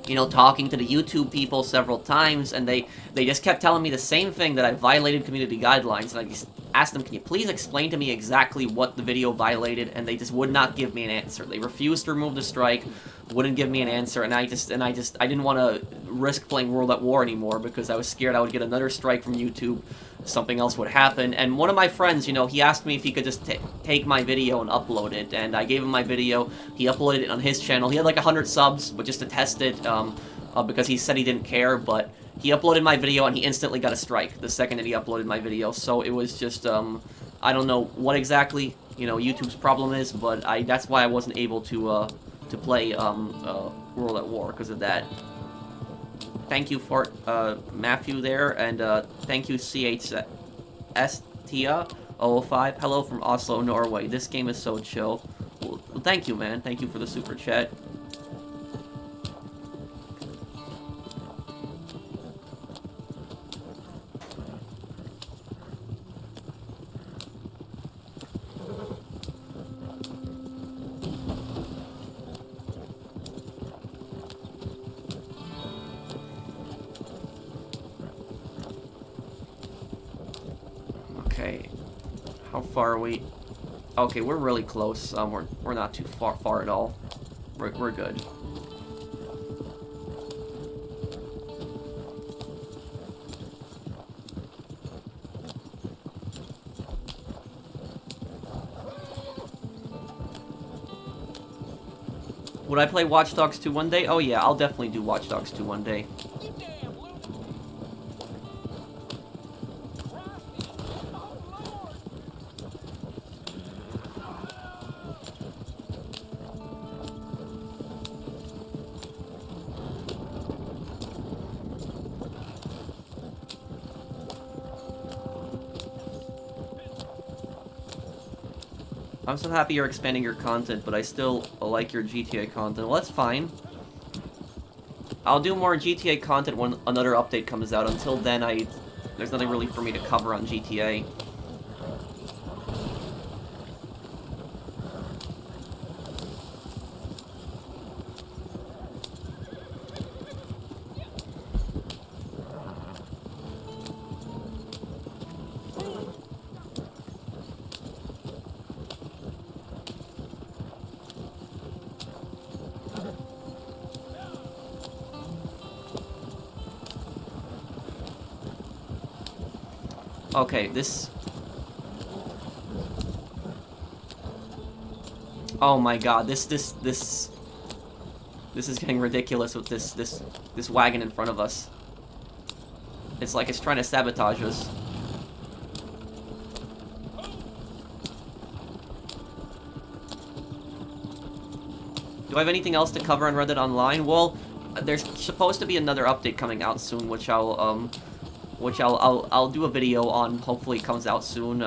you know, talking to the YouTube people several times, and they just kept telling me the same thing, that I violated community guidelines, and I just asked them, can you please explain to me exactly what the video violated, and they just would not give me an answer. They refused to remove the strike, wouldn't give me an answer, and I didn't want to risk playing World at War anymore because I was scared I would get another strike from YouTube, something else would happen. And one of my friends, you know, he asked me if he could just take my video and upload it, and I gave him my video. He uploaded it on his channel. He had like 100 subs, but just to test it, because he said he didn't care, but he uploaded my video and he instantly got a strike the second that he uploaded my video. So it was just, I don't know what exactly, you know, YouTube's problem is, but that's why I wasn't able to play World at War, because of that. Thank you for Matthew there, and thank you CHStia 005. Hello from Oslo, Norway. This game is so chill. Well, thank you, man. Thank you for the super chat. Okay, how far are we? Okay, we're really close. We're not too far at all. We're good. Would I play Watch Dogs 2 one day? Oh yeah, I'll definitely do Watch Dogs 2 one day. I'm so happy you're expanding your content, but I still like your GTA content. Well, that's fine. I'll do more GTA content when another update comes out. Until then, there's nothing really for me to cover on GTA. Okay, this... Oh my god, this is getting ridiculous with this wagon in front of us. It's like it's trying to sabotage us. Do I have anything else to cover on Reddit Online? Well, there's supposed to be another update coming out soon, which I'll do a video on. Hopefully it comes out soon.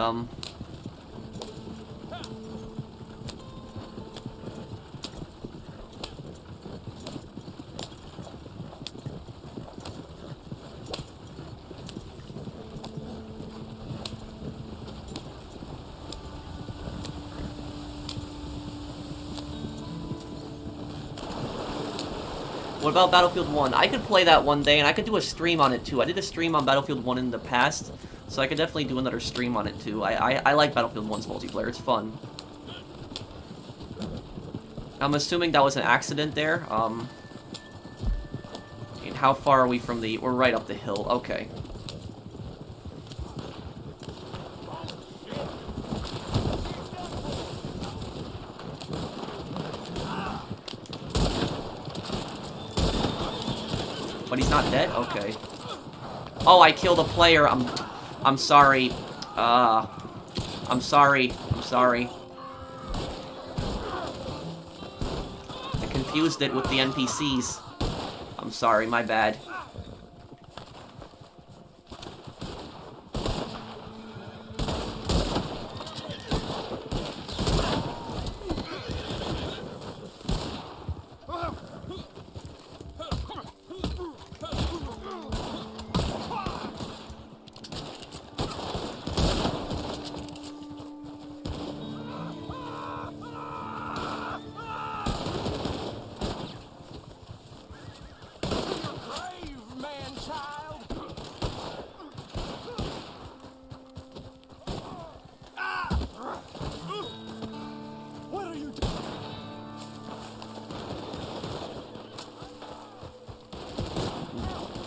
What about Battlefield 1? I could play that one day, and I could do a stream on it, too. I did a stream on Battlefield 1 in the past, so I could definitely do another stream on it, too. I like Battlefield 1's multiplayer. It's fun. I'm assuming that was an accident there. And how far are we from the... We're right up the hill. Okay. But he's not dead? Okay. Oh, I killed a player. I'm sorry. I'm sorry. I'm sorry. I confused it with the NPCs. I'm sorry, my bad.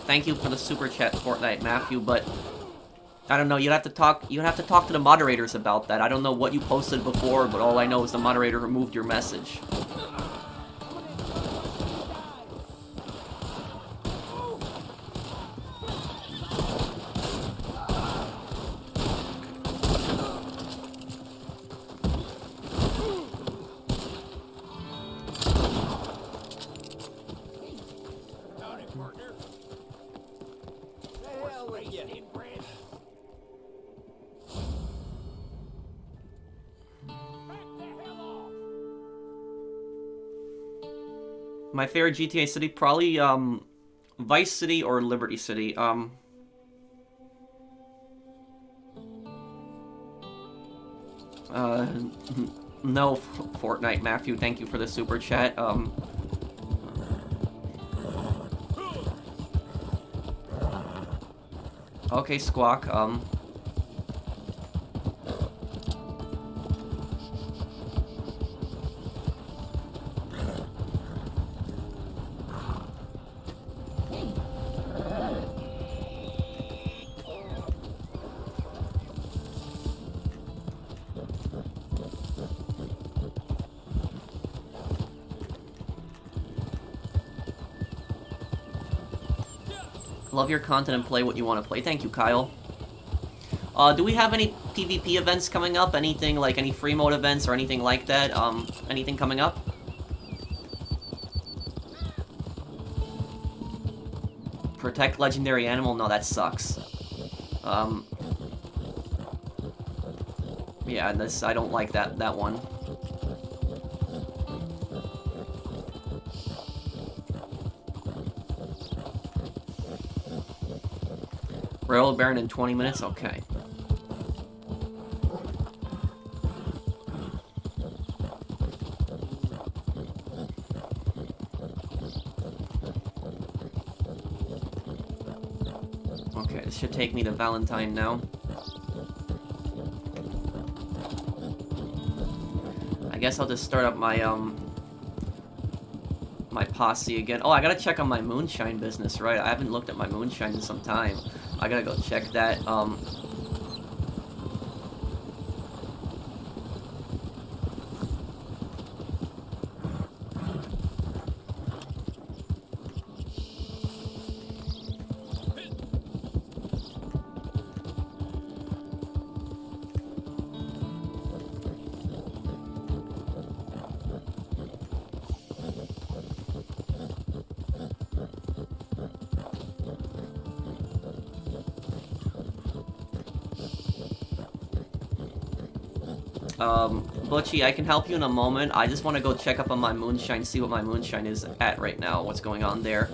Thank you for the super chat, Fortnite Matthew, but I don't know, you'd have to talk to the moderators about that. I don't know what you posted before, but all I know is the moderator removed your message. My favorite GTA city, probably, Vice City or Liberty City. No, Fortnite Matthew, thank you for the super chat. Okay, Squawk, love your content and play what you want to play. Thank you, Kyle. Do we have any PvP events coming up? Anything, like any free mode events or anything like that? Anything coming up? Protect legendary animal? No, that sucks. Yeah, this I don't like that one. Railroad Baron in 20 minutes? Okay. Okay, this should take me to Valentine now. I guess I'll just start up my my posse again. Oh, I gotta check on my Moonshine business, right? I haven't looked at my Moonshine in some time. I gotta go check that. Butchie, I can help you in a moment. I just want to go check up on my Moonshine, see what my Moonshine is at right now, what's going on there.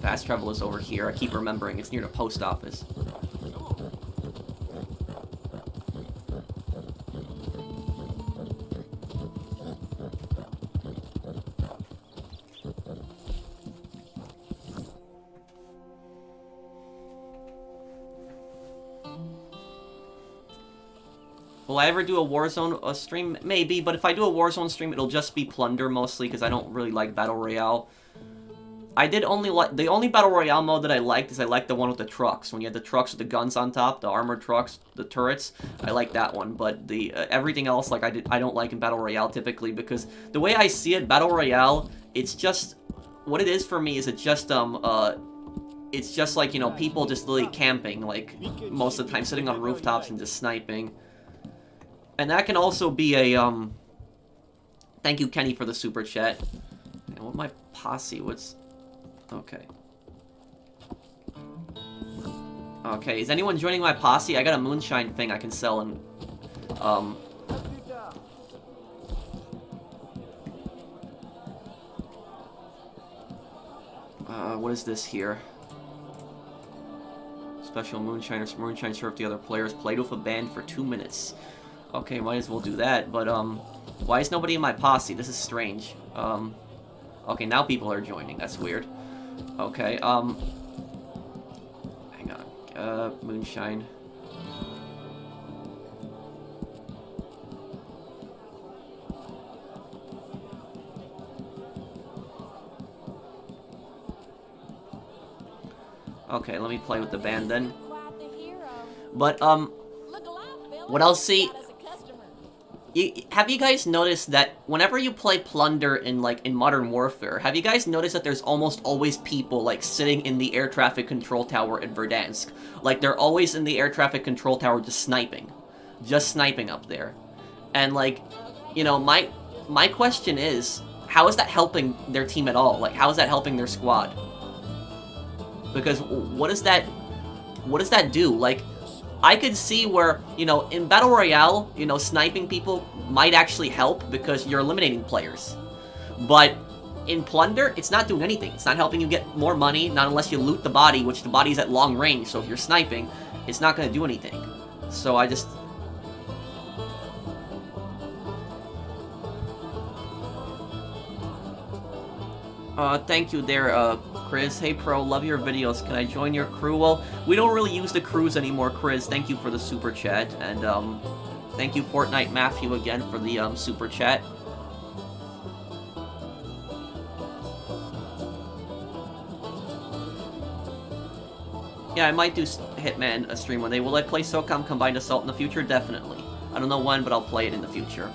Fast travel is over here. I keep remembering it's near the post office. Will I ever do a Warzone stream? Maybe, but if I do a Warzone stream, it'll just be Plunder mostly, because I don't really like Battle Royale. I did only like... The only Battle Royale mode that I liked is I liked the one with the trucks. When you had the trucks with the guns on top, the armored trucks, the turrets. I like that one, but the everything else, like, I don't like in Battle Royale typically, because the way I see it, Battle Royale, it's just... What it is for me is it's just like, you know, people just literally camping, like, most of the time, sitting on rooftops and just sniping. And that can also be a, Thank you, Kenny, for the super chat. And what my posse, what's... Okay. Okay, is anyone joining my posse? I got a Moonshine thing I can sell and, what is this here? Special Moonshiners. Moonshine serve the other players. Played with a band for 2 minutes. Okay, might as well do that, but, why is nobody in my posse? This is strange. Okay, now people are joining. That's weird. Okay, hang on. Moonshine. Okay, let me play with the band then. But, what I'll see... have you guys noticed that whenever you play Plunder in, like, in Modern Warfare, have you guys noticed that there's almost always people, like, sitting in the air traffic control tower in Verdansk? Like, they're always in the air traffic control tower just sniping. Just sniping up there. And, like, you know, my question is, how is that helping their team at all? Like, how is that helping their squad? Because what does that do? Like, I could see where, you know, in Battle Royale, you know, sniping people might actually help because you're eliminating players. But in Plunder, it's not doing anything. It's not helping you get more money, not unless you loot the body, which the body's at long range, so if you're sniping, it's not going to do anything. So I just... thank you there, Chris. Hey, Pro, love your videos. Can I join your crew? Well, we don't really use the crews anymore, Chris. Thank you for the super chat. And, thank you, Fortnite Matthew, again, for the, super chat. Yeah, I might do Hitman a stream one day. Will I play SOCOM Combined Assault in the future? Definitely. I don't know when, but I'll play it in the future.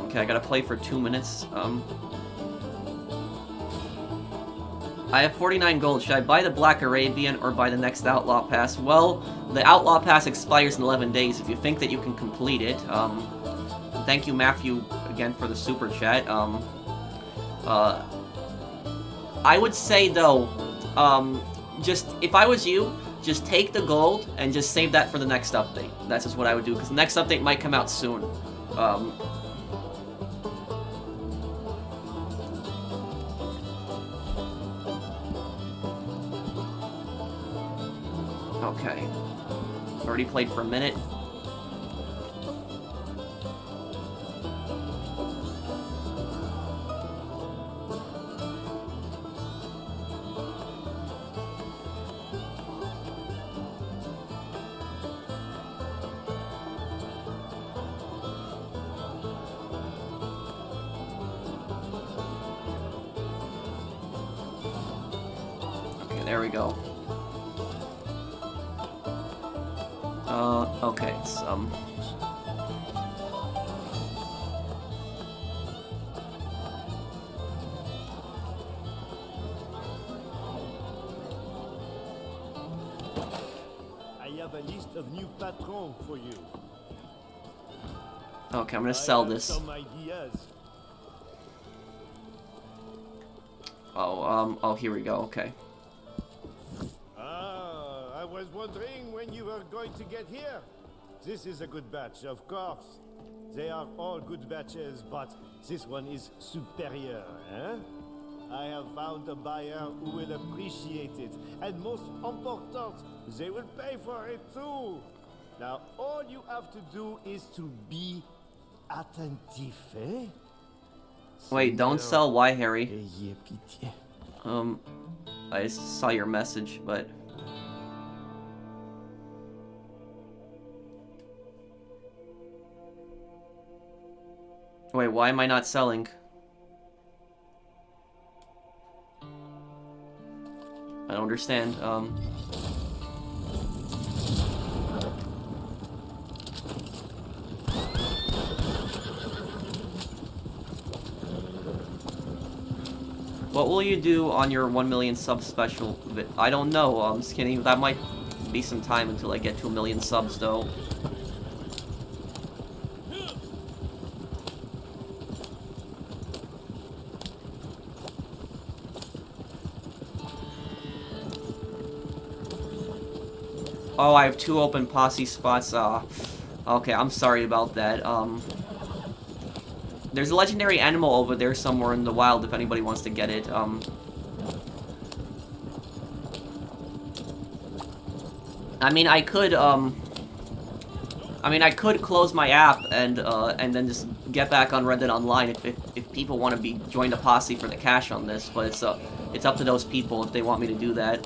Okay, I gotta play for 2 minutes. I have 49 gold. Should I buy the Black Arabian or buy the next Outlaw Pass? Well, the Outlaw Pass expires in 11 days. If you think that you can complete it, thank you, Matthew, again for the super chat. I would say, though, just, if I was you, just take the gold and just save that for the next update. That's just what I would do, because the next update might come out soon. Okay. Already played for a minute. Okay, there we go. Okay, it's, I have a list of new patrons for you. Okay, I'm gonna sell I have this. some ideas. Oh, here we go, okay. I was wondering when you were going to get here. This is a good batch, of course. They are all good batches, but this one is superior, eh? I have found a buyer who will appreciate it, and most important, they will pay for it too. Now, all you have to do is to be attentif, eh? Wait, don't sell why, Harry? Ayez pitié. I just saw your message, but... Wait, why am I not selling? I don't understand, What will you do on your 1 million sub special? I don't know, Skinny. That might be some time until I get to 1 million subs, though. Oh, I have 2 open posse spots. Okay, I'm sorry about that. There's a legendary animal over there somewhere in the wild if anybody wants to get it. I mean, I could close my app and then just get back on Reddit Online if people want to join the posse for the cash on this, but it's up to those people if they want me to do that.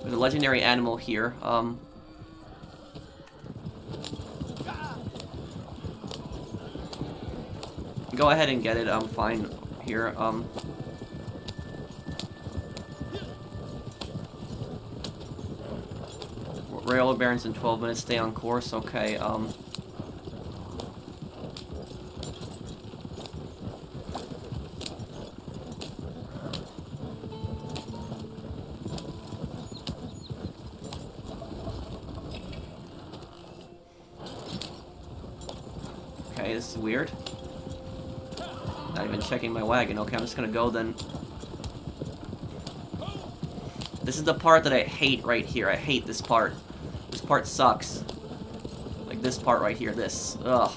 There's a legendary animal here. Go ahead and get it. I'm fine here. Rail Barons in 12 minutes. Stay on course. Okay. Okay, this is weird. Not even checking my wagon. Okay, I'm just gonna go then. This is the part that I hate right here. I hate this part. This part sucks. Like this part right here. This. Ugh.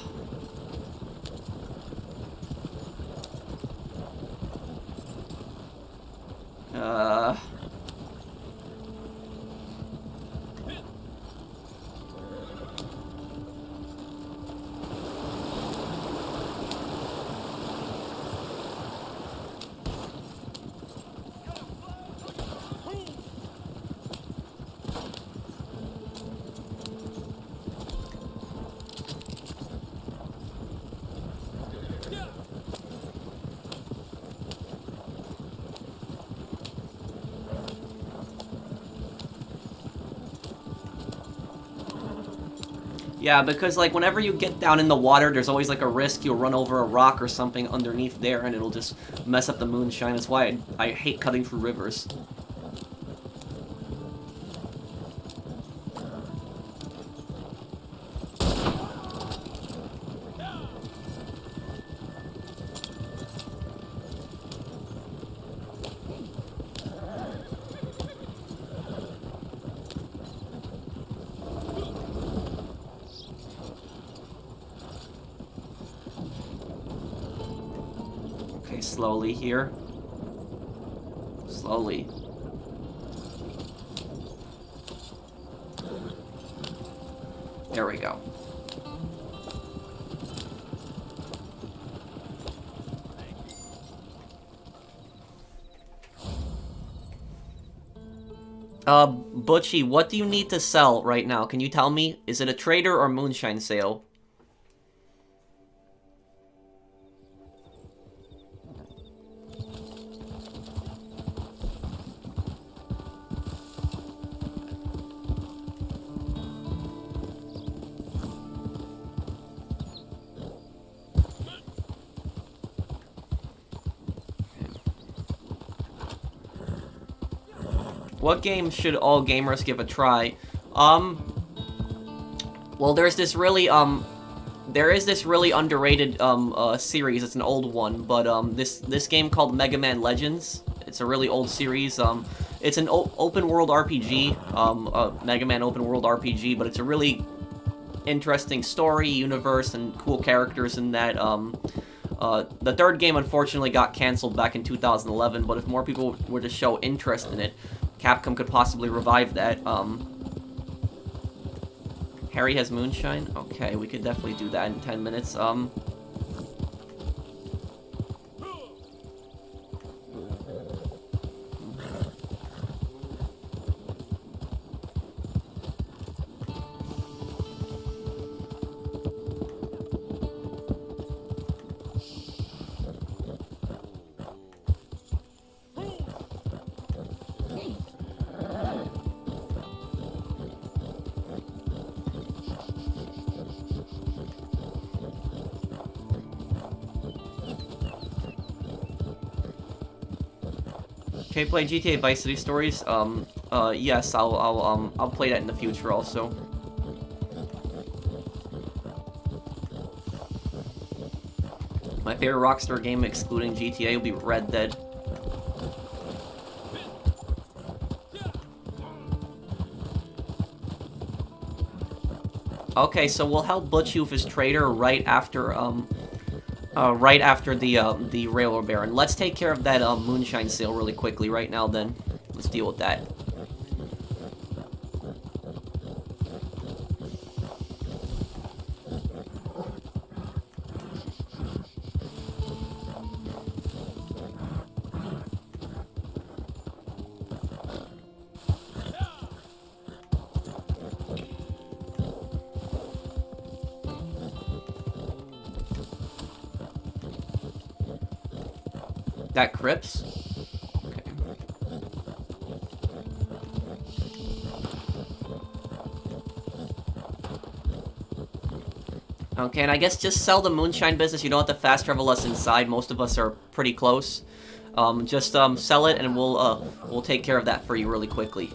Yeah, because like whenever you get down in the water, there's always like a risk you'll run over a rock or something underneath there, and it'll just mess up the moonshine. That's why I hate cutting through rivers. Okay, slowly here. Slowly. There we go. Butchie, what do you need to sell right now? Can you tell me? Is it a trader or moonshine sale? What game should all gamers give a try? Well, there is this really underrated series. It's an old one, but this game called Mega Man Legends. It's a really old series. It's an open world RPG, Mega Man open world RPG, but it's a really interesting story, universe, and cool characters in that. The third game unfortunately got canceled back in 2011, but if more people were to show interest in it, Capcom could possibly revive that. Harry has Moonshine? Okay, we could definitely do that in 10 minutes. Can you play GTA Vice City Stories? Yes, I'll play that in the future also. My favorite Rockstar game excluding GTA will be Red Dead. Okay, so we'll help Butch with his trader right after the Railroad Baron. Let's take care of that Moonshine sale really quickly right now then. Let's deal with that. That Crips? Okay. Okay, and I guess just sell the Moonshine business. You don't have to fast travel us inside. Most of us are pretty close. Just sell it, and we'll take care of that for you really quickly.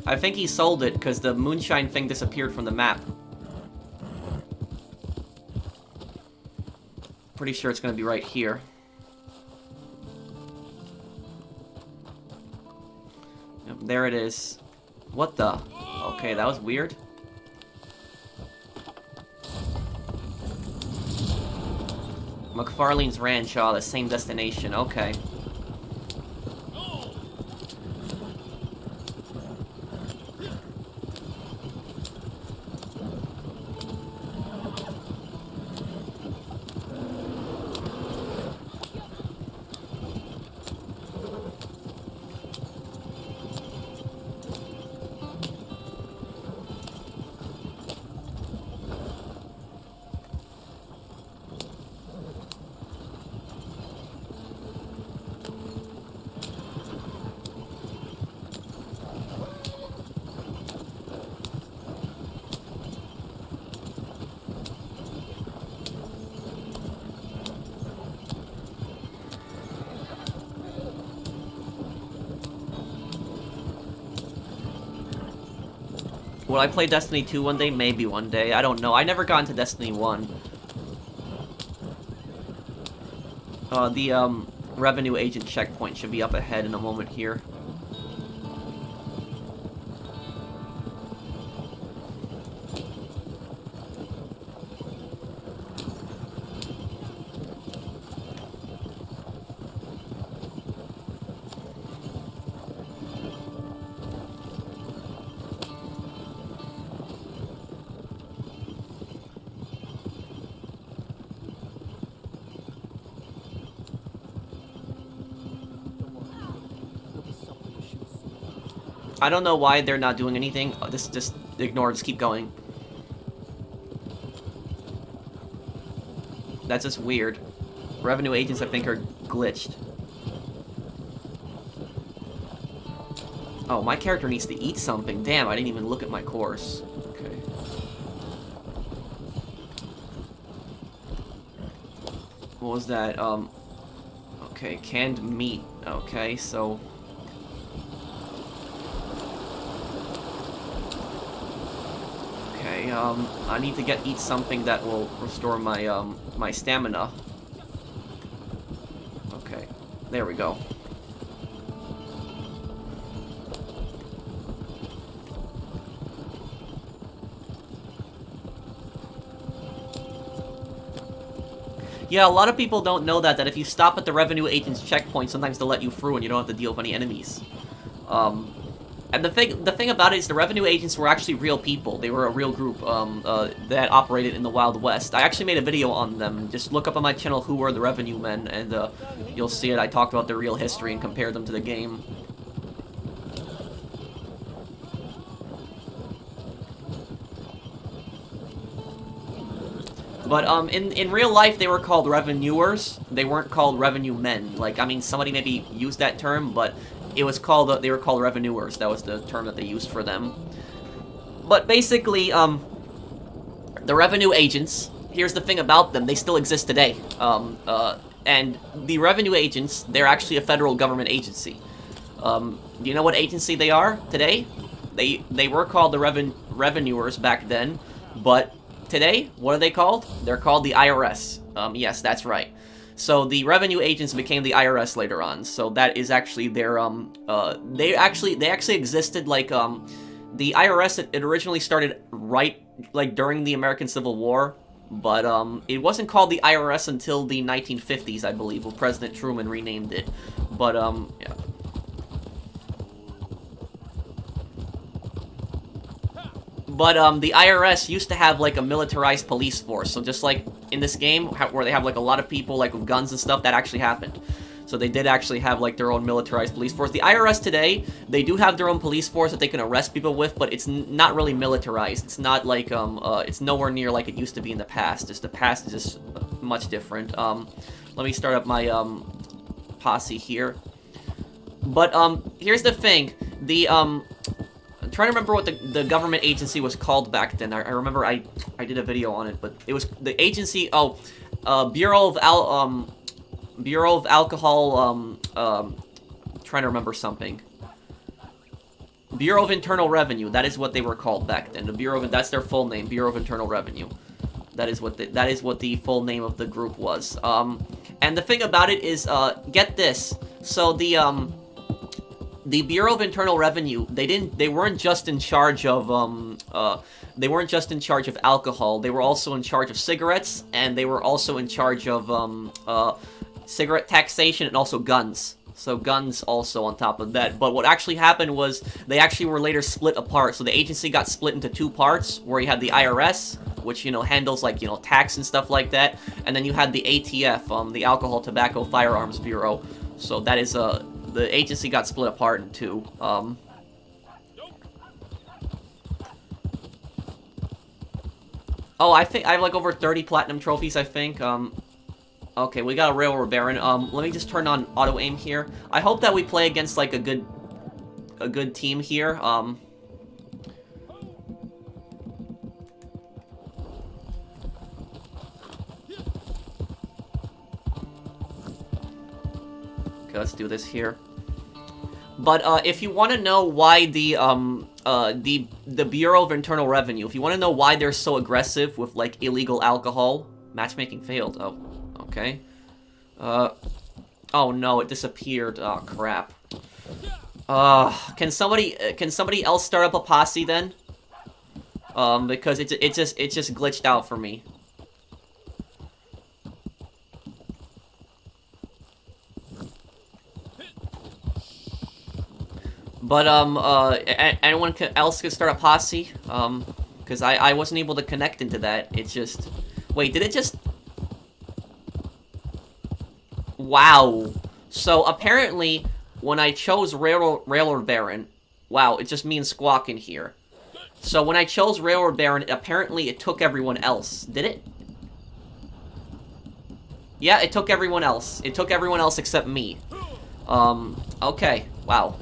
I think he sold it because the Moonshine thing disappeared from the map. Pretty sure it's going to be right here. Yep, there it is. What the? Okay, that was weird. McFarlane's Ranch, the same destination, okay. Will I play Destiny 2 one day? Maybe one day. I don't know. I never got into Destiny 1. The revenue agent checkpoint should be up ahead in a moment here. I don't know why they're not doing anything. Oh, just ignore, just keep going. That's just weird. Revenue agents, I think, are glitched. Oh, my character needs to eat something. Damn, I didn't even look at my course. Okay. What was that? Okay, canned meat. Okay, so... Okay, I need to eat something that will restore my, my stamina. Okay, there we go. Yeah, a lot of people don't know that if you stop at the revenue agent's checkpoint, sometimes they'll let you through and you don't have to deal with any enemies. And the thing about it is the revenue agents were actually real people. They were a real group that operated in the Wild West. I actually made a video on them. Just look up on my channel who were the revenue men, and you'll see it. I talked about their real history and compared them to the game. But in real life, they were called revenuers. They weren't called revenue men. Like, I mean, somebody maybe used that term, but it was called, they were called revenuers. That was the term that they used for them. But basically, the revenue agents, here's the thing about them, they still exist today. And the revenue agents, they're actually a federal government agency. Do you know what agency they are today? They were called the revenuers back then, but today, what are they called? They're called the IRS. Yes, that's right. So the revenue agents became the IRS later on. So that is actually their they actually existed like the IRS. It originally started right like during the American Civil War, but it wasn't called the IRS until the 1950s, I believe, when President Truman renamed it. But yeah. But the IRS used to have like a militarized police force, so just like in this game where they have like a lot of people like with guns and stuff, that actually happened. So they did actually have like their own militarized police force. The IRS today, they do have their own police force that they can arrest people with, but it's not really militarized. It's not like it's nowhere near like it used to be in the past. Just the past is just much different. Let me start up my posse here. But here's the thing, the I'm trying to remember what the government agency was called back then. I remember I did a video on it, but it was the agency. Oh, Bureau of Alcohol. Trying to remember something. Bureau of Internal Revenue. That is what they were called back then. The Bureau of, that's their full name. Bureau of Internal Revenue. That is what the full name of the group was. And the thing about it is, get this. So the Bureau of Internal Revenue, they weren't just in charge of alcohol. They were also in charge of cigarettes, and they were also in charge of cigarette taxation and also guns. So guns also on top of that. But what actually happened was they actually were later split apart. So the agency got split into two parts, where you had the IRS, which, you know, handles like, you know, tax and stuff like that, and then you had the ATF, the Alcohol, Tobacco, Firearms Bureau. So that is the agency got split apart in two. Oh, I think I have like over 30 platinum trophies, I think. Okay, we got a Railroad Baron. Let me just turn on auto aim here. I hope that we play against like a good team here. Okay, let's do this here. But if you want to know why the Bureau of Internal Revenue, if you want to know why they're so aggressive with like illegal alcohol, matchmaking failed. Oh, okay. Oh no, it disappeared. Oh crap. Can somebody else start up a posse then? Because it just glitched out for me. But, anyone else could start a posse? Because I wasn't able to connect into that. It just... Wait, did it just... Wow. So, apparently, when I chose Railroad Baron... Wow, it just means squawk in here. So, when I chose Railroad Baron, apparently it took everyone else. Did it? Yeah, it took everyone else. It took everyone else except me. Okay. Wow.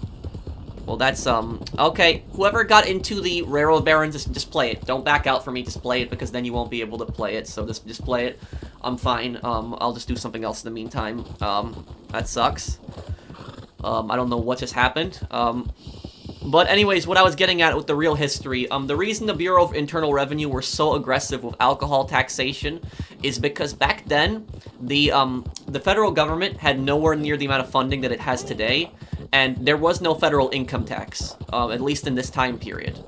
Well, that's, okay. Whoever got into the Railroad Baron, just play it. Don't back out for me, just play it, because then you won't be able to play it, so just play it. I'm fine. I'll just do something else in the meantime. That sucks. I don't know what just happened. But anyways, what I was getting at with the real history, the reason the Bureau of Internal Revenue were so aggressive with alcohol taxation is because back then, the federal government had nowhere near the amount of funding that it has today, and there was no federal income tax, at least in this time period.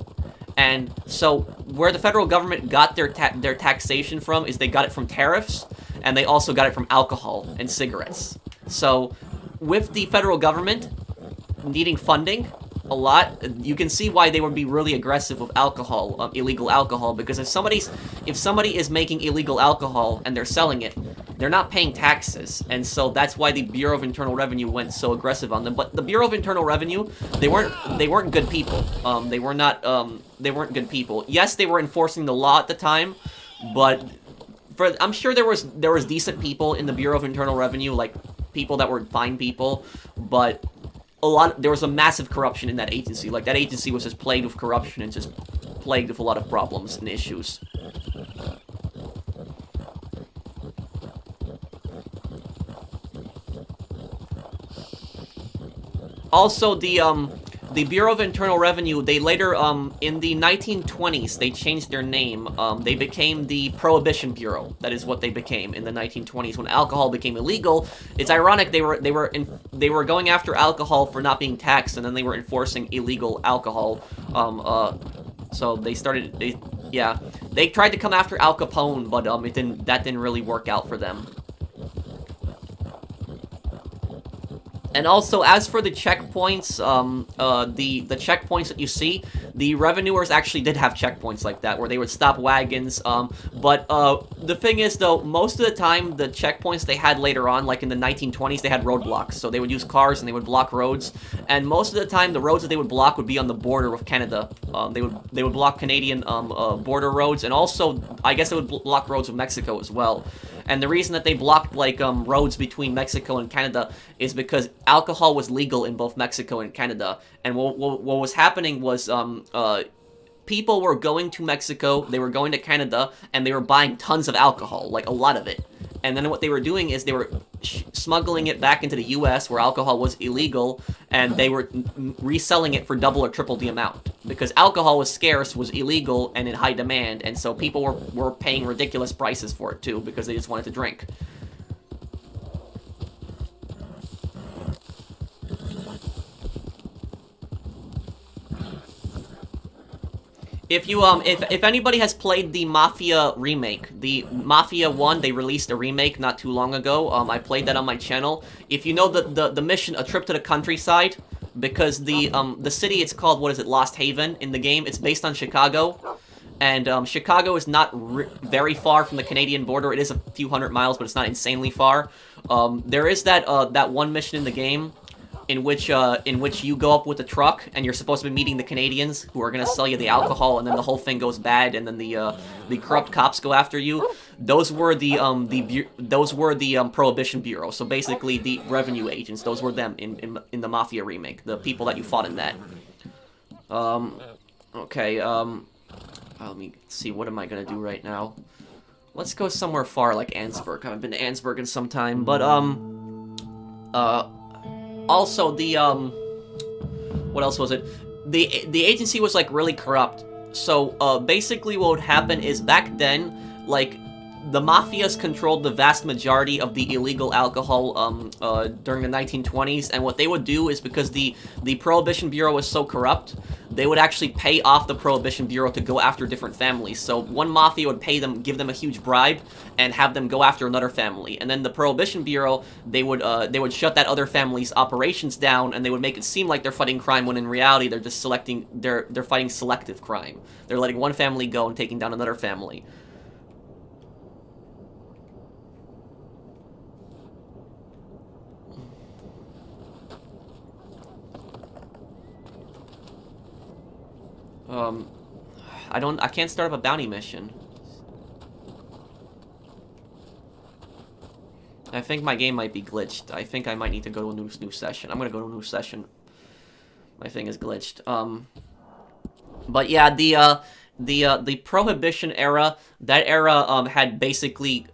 And so, where the federal government got their taxation from is they got it from tariffs, and they also got it from alcohol and cigarettes. So, with the federal government needing funding a lot, you can see why they would be really aggressive with alcohol, illegal alcohol, because if somebody is making illegal alcohol and they're selling it, they're not paying taxes, and so that's why the Bureau of Internal Revenue went so aggressive on them. But the Bureau of Internal Revenue, they weren't good people. They weren't good people. Yes, they were enforcing the law at the time, but I'm sure there was decent people in the Bureau of Internal Revenue, like people that were fine people, but there was a massive corruption in that agency. Like, that agency was just plagued with corruption and just plagued with a lot of problems and issues. Also, the Bureau of Internal Revenue, they later, in the 1920s, they changed their name. They became the Prohibition Bureau. That is what they became in the 1920s when alcohol became illegal. It's ironic they were going after alcohol for not being taxed, and then they were enforcing illegal alcohol. So they tried to come after Al Capone, but that didn't really work out for them. And also, as for the checkpoints, the checkpoints that you see, the revenuers actually did have checkpoints like that, where they would stop wagons, but the thing is, though, most of the time, the checkpoints they had later on, like in the 1920s, they had roadblocks, so they would use cars and they would block roads, and most of the time, the roads that they would block would be on the border with Canada. They would block Canadian border roads, and also, I guess they would block roads with Mexico as well. And the reason that they blocked, like, roads between Mexico and Canada is because alcohol was legal in both Mexico and Canada. And what was happening was, people were going to Mexico, they were going to Canada, and they were buying tons of alcohol, like, a lot of it. And then what they were doing is they were smuggling it back into the U.S., where alcohol was illegal, and they were reselling it for double or triple the amount. Because alcohol was scarce, was illegal, and in high demand, and so people were paying ridiculous prices for it, too, because they just wanted to drink. If anybody has played the Mafia remake, the Mafia 1, they released a remake not too long ago. I played that on my channel. If you know the mission, A Trip to the Countryside, because the city, it's called, what is it, Lost Haven in the game, it's based on Chicago. And Chicago is not very far from the Canadian border. It is a few hundred miles, but it's not insanely far. There is that one mission in the game in which you go up with a truck and you're supposed to be meeting the Canadians who are gonna sell you the alcohol, and then the whole thing goes bad, and then the corrupt cops go after you. Those were the Prohibition Bureau. So basically the revenue agents. Those were them in the Mafia remake. The people that you fought in that. Okay. Let me see. What am I gonna do right now? Let's go somewhere far like Ansburg. I haven't been to Ansburg in some time, but also the what else was it? The agency was like really corrupt. So basically what would happen is back then, like, the mafias controlled the vast majority of the illegal alcohol during the 1920s, and what they would do is, because the Prohibition Bureau was so corrupt, they would actually pay off the Prohibition Bureau to go after different families. So one mafia would pay them, give them a huge bribe, and have them go after another family. And then the Prohibition Bureau, they would shut that other family's operations down, and they would make it seem like they're fighting crime, when in reality they're just they're fighting selective crime. They're letting one family go and taking down another family. I can't start up a bounty mission. I think my game might be glitched. I think I might need to go to a new session. I'm gonna go to a new session. My thing is glitched. But yeah, the Prohibition era, that era had basically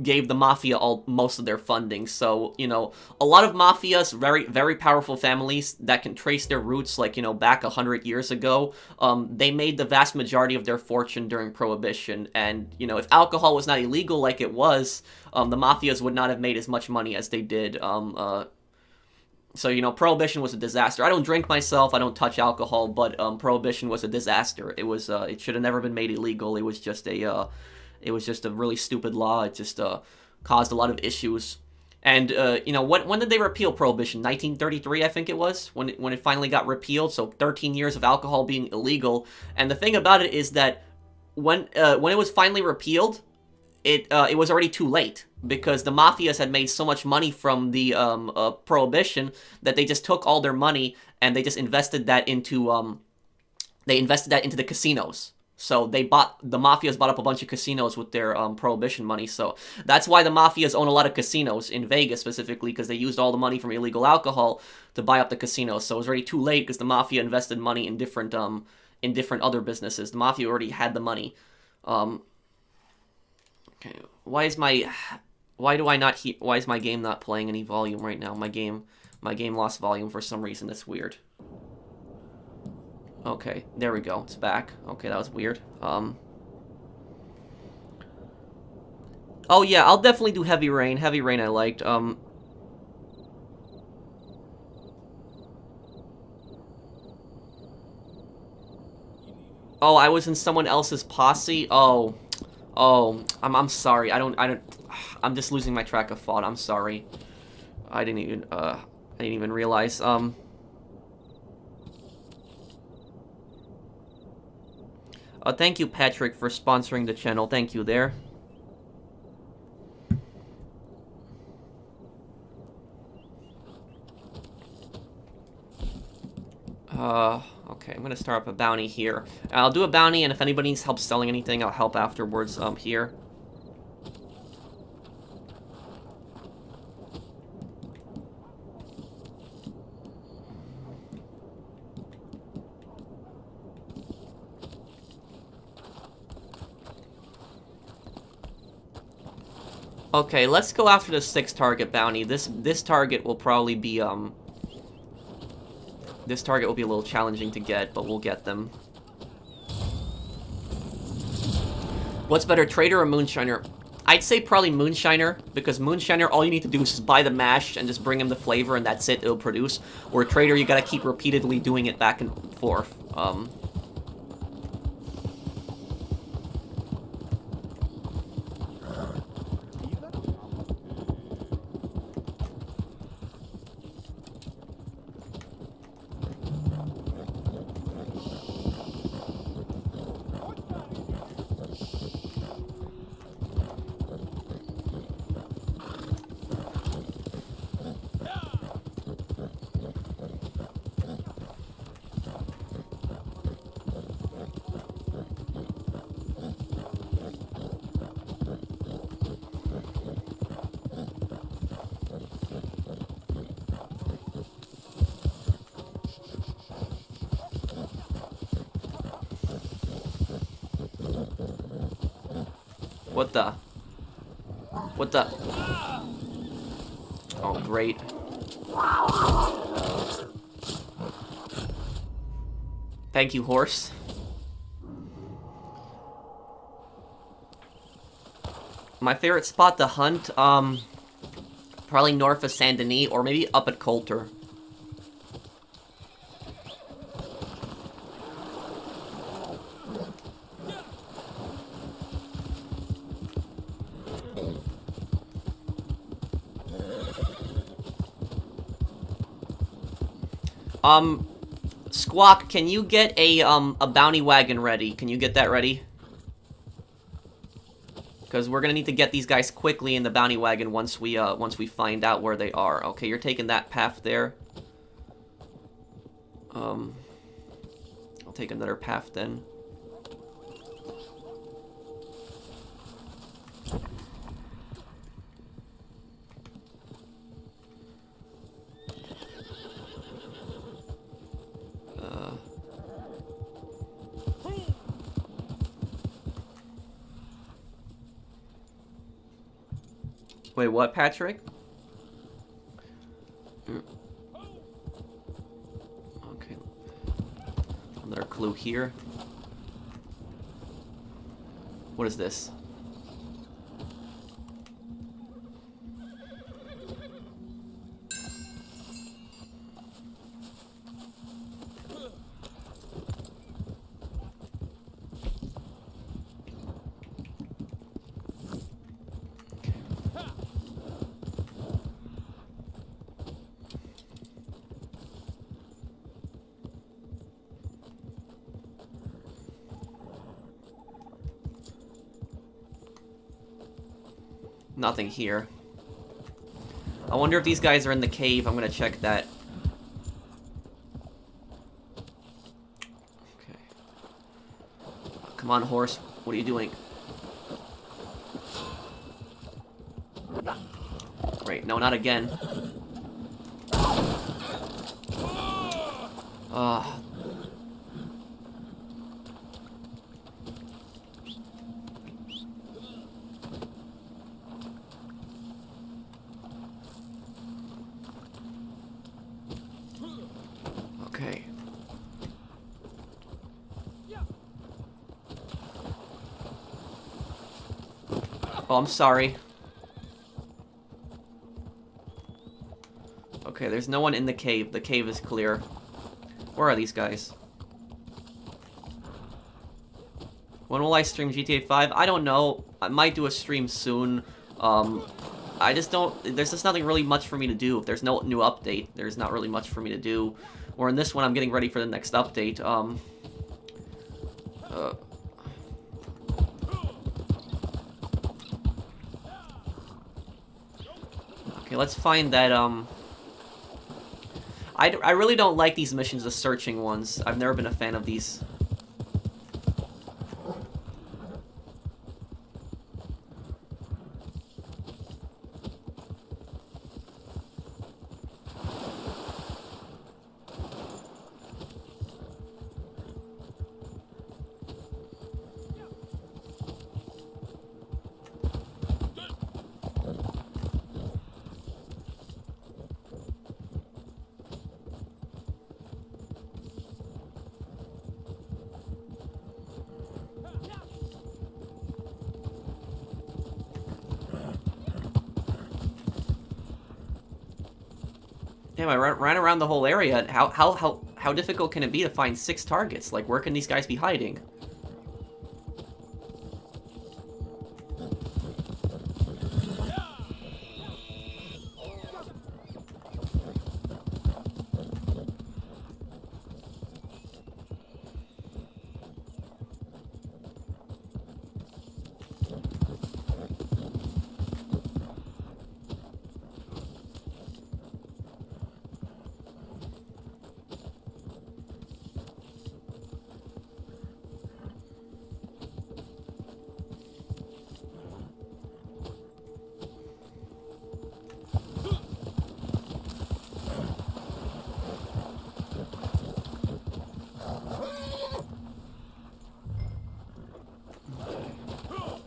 gave the mafia most of their funding. So, you know, a lot of mafias, very, very powerful families that can trace their roots, like, you know, back 100 years ago, they made the vast majority of their fortune during Prohibition. And, you know, if alcohol was not illegal like it was, the mafias would not have made as much money as they did. So, you know, Prohibition was a disaster. I don't drink myself, I don't touch alcohol, but Prohibition was a disaster. It was, it should have never been made illegal. It was just a really stupid law. It just caused a lot of issues. And, you know, when did they repeal Prohibition? 1933, I think it was, when it finally got repealed. So 13 years of alcohol being illegal. And the thing about it is that when it was finally repealed, it was already too late, because the mafias had made so much money from the Prohibition that they just took all their money and they just invested that into the casinos. So the mafias bought up a bunch of casinos with their Prohibition money. So that's why the mafias own a lot of casinos in Vegas specifically, because they used all the money from illegal alcohol to buy up the casinos. So it was already too late, because the mafia invested money in different other businesses. The mafia already had the money. Okay, why is my game not playing any volume right now? My game lost volume for some reason. That's weird. Okay, there we go. It's back. Okay, that was weird. Oh yeah, I'll definitely do Heavy Rain. Heavy Rain I liked. Oh, I was in someone else's posse? Oh, I'm sorry. I'm just losing my track of thought. I'm sorry. I didn't even realize. Thank you, Patrick, for sponsoring the channel. Thank you there. Okay, I'm gonna start up a bounty here. I'll do a bounty, and if anybody needs help selling anything, I'll help afterwards, here. Okay, let's go after the 6 target bounty. This target will probably be, this target will be a little challenging to get, but we'll get them. What's better, Trader or Moonshiner? I'd say probably Moonshiner, because Moonshiner, all you need to do is just buy the mash and just bring him the flavor, and that's it, it'll produce. Where Trader, you gotta keep repeatedly doing it back and forth. What the? Oh, great. Thank you, horse. My favorite spot to hunt, probably north of Saint Denis, or maybe up at Coulter. Squawk, can you get a bounty wagon ready? Can you get that ready? Because we're gonna need to get these guys quickly in the bounty wagon once we find out where they are. Okay, you're taking that path there. I'll take another path then. Wait, what, Patrick? Okay. Another clue here. What is this? Nothing here. I wonder if these guys are in the cave. I'm gonna check that. Okay. Come on, horse. What are you doing? Great. No, not again. Okay. Oh, I'm sorry. Okay, there's no one in the cave. The cave is clear. Where are these guys? When will I stream GTA 5? I don't know. I might do a stream soon. I just don't... There's just nothing really much for me to do. If there's no new update, there's not really much for me to do. Or in this one, I'm getting ready for the next update. Okay, let's find that, I really don't like these missions, the searching ones. I've never been a fan of these. Damn, I ran around the whole area. How difficult can it be to find 6 targets? Like, where can these guys be hiding?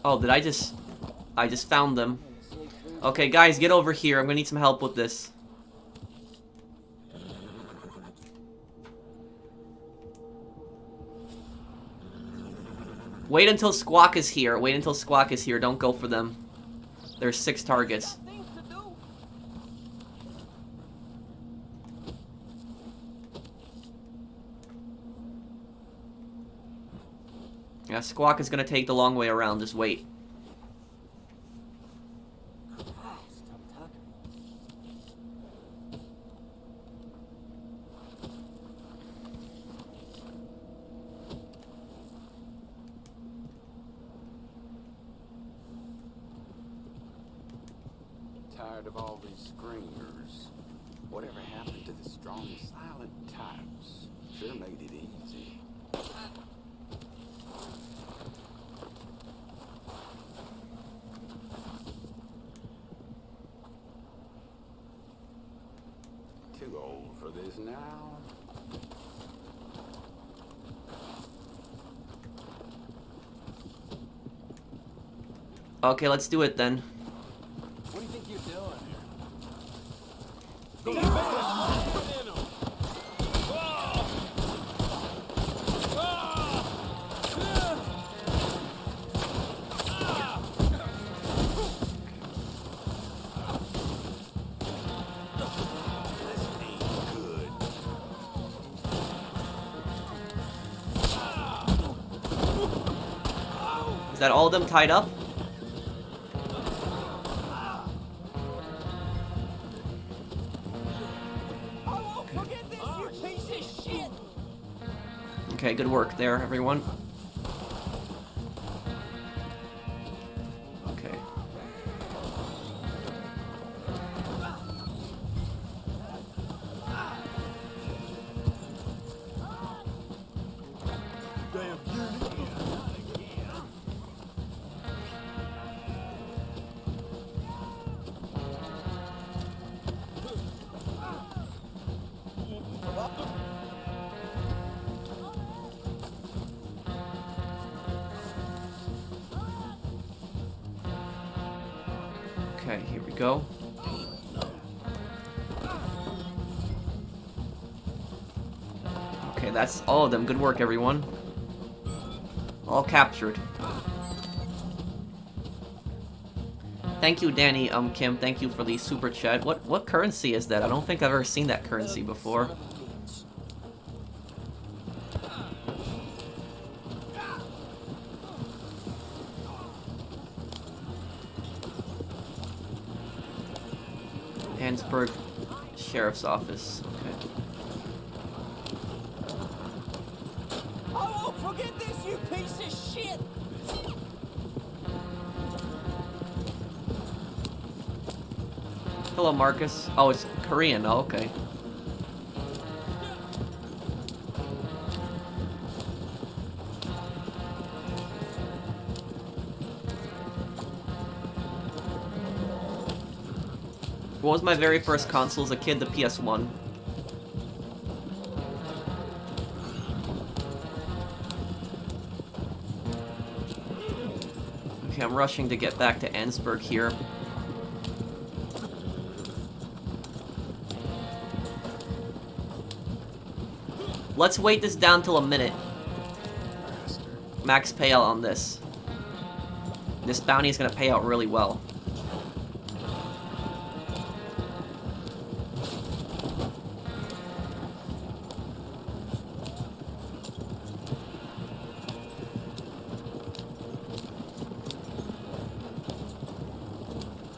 Oh, I just found them. Okay, guys, get over here. I'm gonna need some help with this. Wait until Squawk is here. Wait until Squawk is here. Don't go for them. There's 6 targets. Yeah, Squawk is gonna take the long way around. Just wait. Tired of all these screamers. Whatever happened to the strong, silent types? Sure made it easy. Too old for this now. Okay, let's do it then. What do you think you're doing here? Is that all of them tied up? Okay, good work there, everyone. Okay. Okay, here we go. Okay, that's all of them. Good work, everyone. All captured. Thank you, Danny, Kim. Thank you for the super chat. What currency is that? I don't think I've ever seen that currency before. Hansburg Sheriff's Office. Okay. I won't forget this, you piece of shit! Hello, Marcus. Oh, it's Korean. Oh, okay. What was my very first console as a kid? The PS1. Okay, I'm rushing to get back to Ansburg here. Let's wait this down till a minute. Max payout on this. This bounty is gonna pay out really well.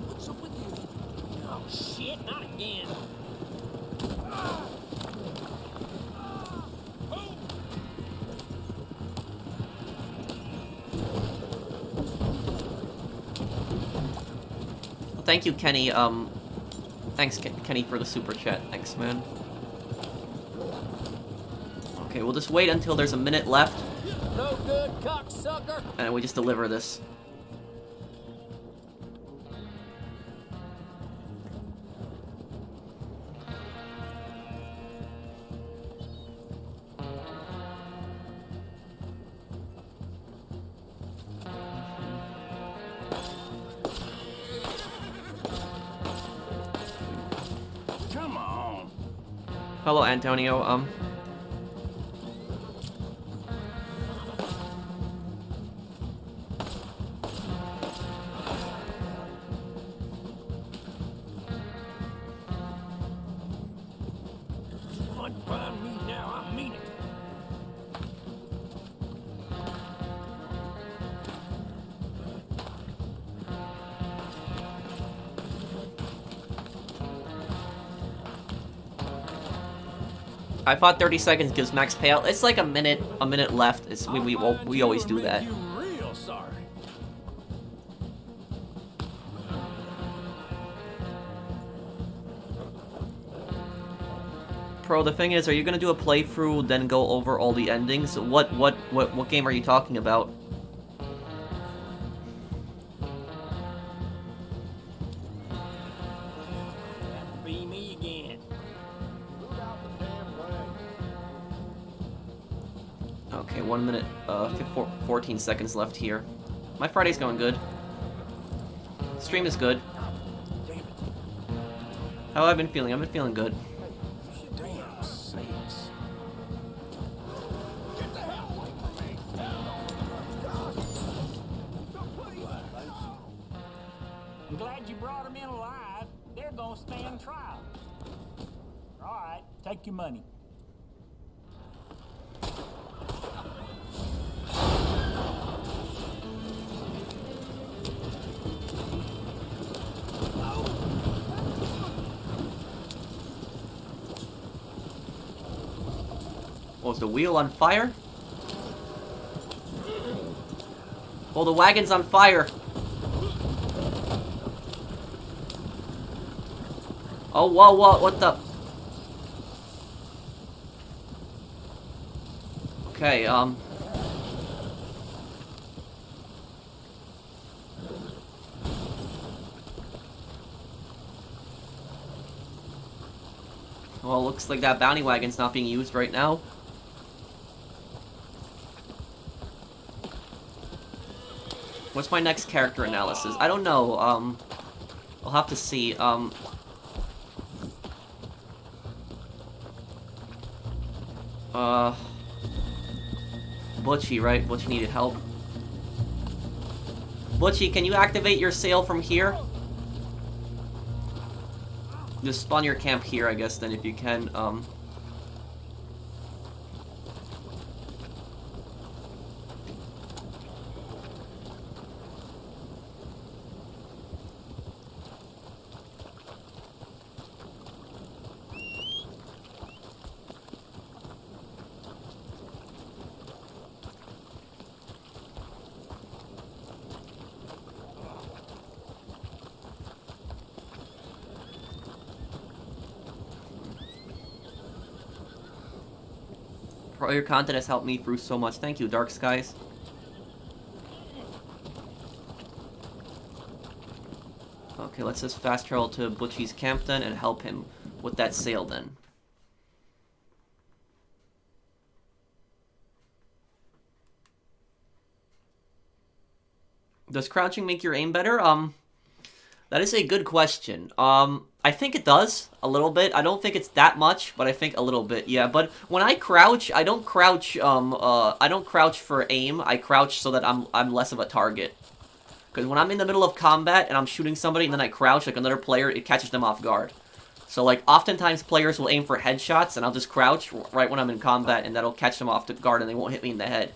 What's up with you? Oh shit, not again. Thank you, Kenny. Thanks, Kenny, for the super chat. Thanks, man. Okay, we'll just wait until there's a minute left, No good, cocksucker. and we just deliver this. Come on. Hello, Antonio. I thought 30 seconds gives max payout. It's like a minute left. It's we always do that. You real sorry. Pro, the thing is, are you gonna do a playthrough, then go over all the endings? What game are you talking about? That'd be me again. Look out the damn way. Okay, 1 minute, 14 seconds left here. My Friday's going good. Stream is good. Damn it. How have I been feeling? I've been feeling good. Damn sakes. Get the hell away from me. I'm glad you brought them in alive. They're gonna stand trial. All right, take your money. Was the wheel on fire? Oh, the wagon's on fire. Oh, whoa, what the? Okay, well, looks like that bounty wagon's not being used right now. What's my next character analysis? I don't know, I'll have to see, Butchie, right? Butchie needed help. Butchie, can you activate your sail from here? Just spawn your camp here, I guess, then, if you can, Bro, your content has helped me through so much. Thank you, Dark Skies. Okay, let's just fast travel to Butchie's camp then and help him with that sail then. Does crouching make your aim better? That is a good question. I think it does, a little bit. I don't think it's that much, but I think a little bit, yeah. But when I crouch, I don't crouch, I don't crouch for aim. I crouch so that I'm less of a target. Because when I'm in the middle of combat and I'm shooting somebody and then I crouch like another player, it catches them off guard. So, like, oftentimes players will aim for headshots and I'll just crouch right when I'm in combat and that'll catch them off guard and they won't hit me in the head.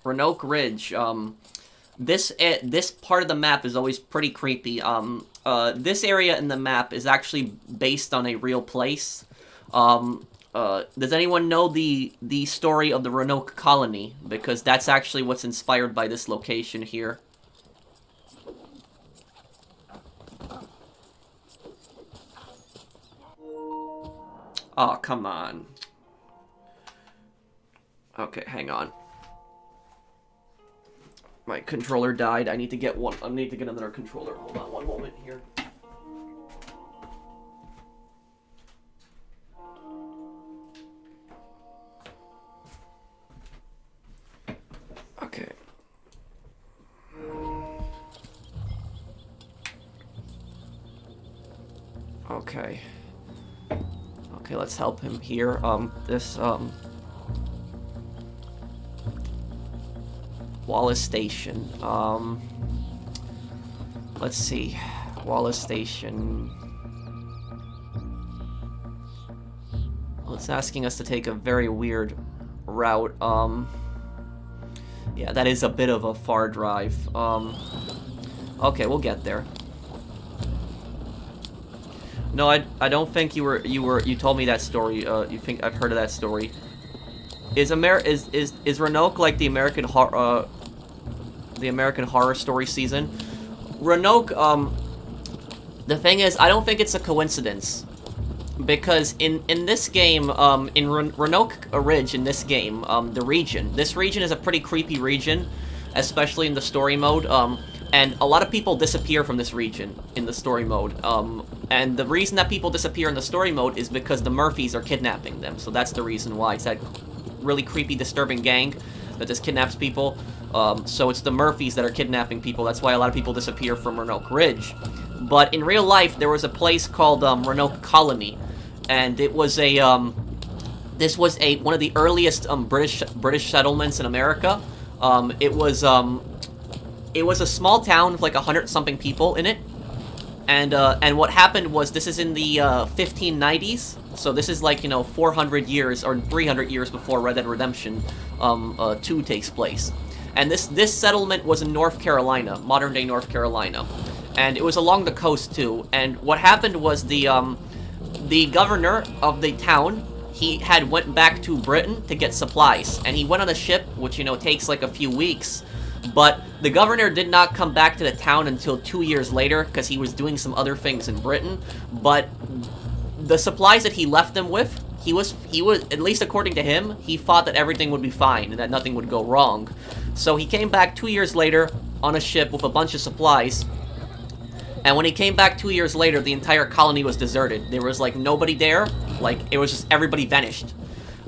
Roanoke Ridge, this part of the map is always pretty creepy. This area in the map is actually based on a real place. Does anyone know the story of the Roanoke colony? Because that's actually what's inspired by this location here. Oh, come on. Okay, hang on. My controller died. I need to get one. I need to get another controller. Hold on one moment here. Okay. Okay. Okay, let's help him here. Wallace Station. Let's see. Wallace Station. It's asking us to take a very weird route. Yeah, that is a bit of a far drive. Okay, we'll get there. No, I don't think you told me that story. You think I've heard of that story? Is Roanoke like the American Horror Story season? Roanoke, the thing is, I don't think it's a coincidence. Because in this game, in Roanoke Ridge, in this game, this region is a pretty creepy region, especially in the story mode, and a lot of people disappear from this region in the story mode, and the reason that people disappear in the story mode is because the Murphys are kidnapping them, so that's the reason why. It's that really creepy, disturbing gang that just kidnaps people, so it's the Murphys that are kidnapping people. That's why a lot of people disappear from Roanoke Ridge. But in real life, there was a place called Roanoke Colony, and it was this was one of the earliest British settlements in America. It was a small town with like 100-something people in it, and what happened was, this is in the 1590s, so this is like 400 years or 300 years before Red Dead Redemption 2 takes place, and this settlement was in North Carolina, modern-day North Carolina. And it was along the coast too. And what happened was the governor of the town, he had went back to Britain to get supplies, and he went on a ship, which takes like a few weeks. But the governor did not come back to the town until 2 years later, because he was doing some other things in Britain. But the supplies that he left them with, he was at least according to him, he thought that everything would be fine and that nothing would go wrong. So he came back 2 years later on a ship with a bunch of supplies. And when he came back 2 years later, the entire colony was deserted. There was, like, nobody there. Like, it was just everybody vanished.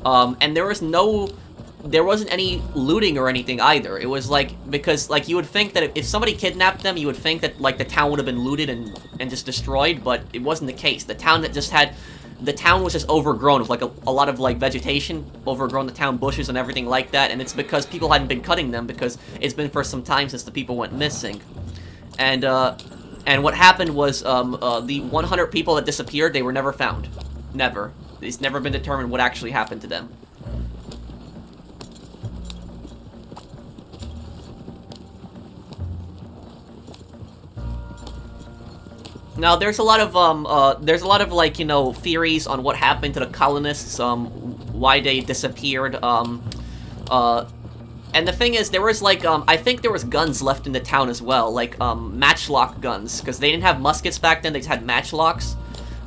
And there wasn't any looting or anything either. It was, like, because, like, you would think that if somebody kidnapped them, you would think that, like, the town would have been looted and just destroyed, but it wasn't the case. The town was just overgrown with, like, a lot of, like, vegetation, overgrown the town, bushes and everything like that, and it's because people hadn't been cutting them, because it's been for some time since the people went missing. And what happened was, the 100 people that disappeared, they were never found. Never. It's never been determined what actually happened to them. Now, there's a lot of, like, theories on what happened to the colonists, why they disappeared, and the thing is, there was, like, I think there was guns left in the town as well, like, matchlock guns, because they didn't have muskets back then, they just had matchlocks,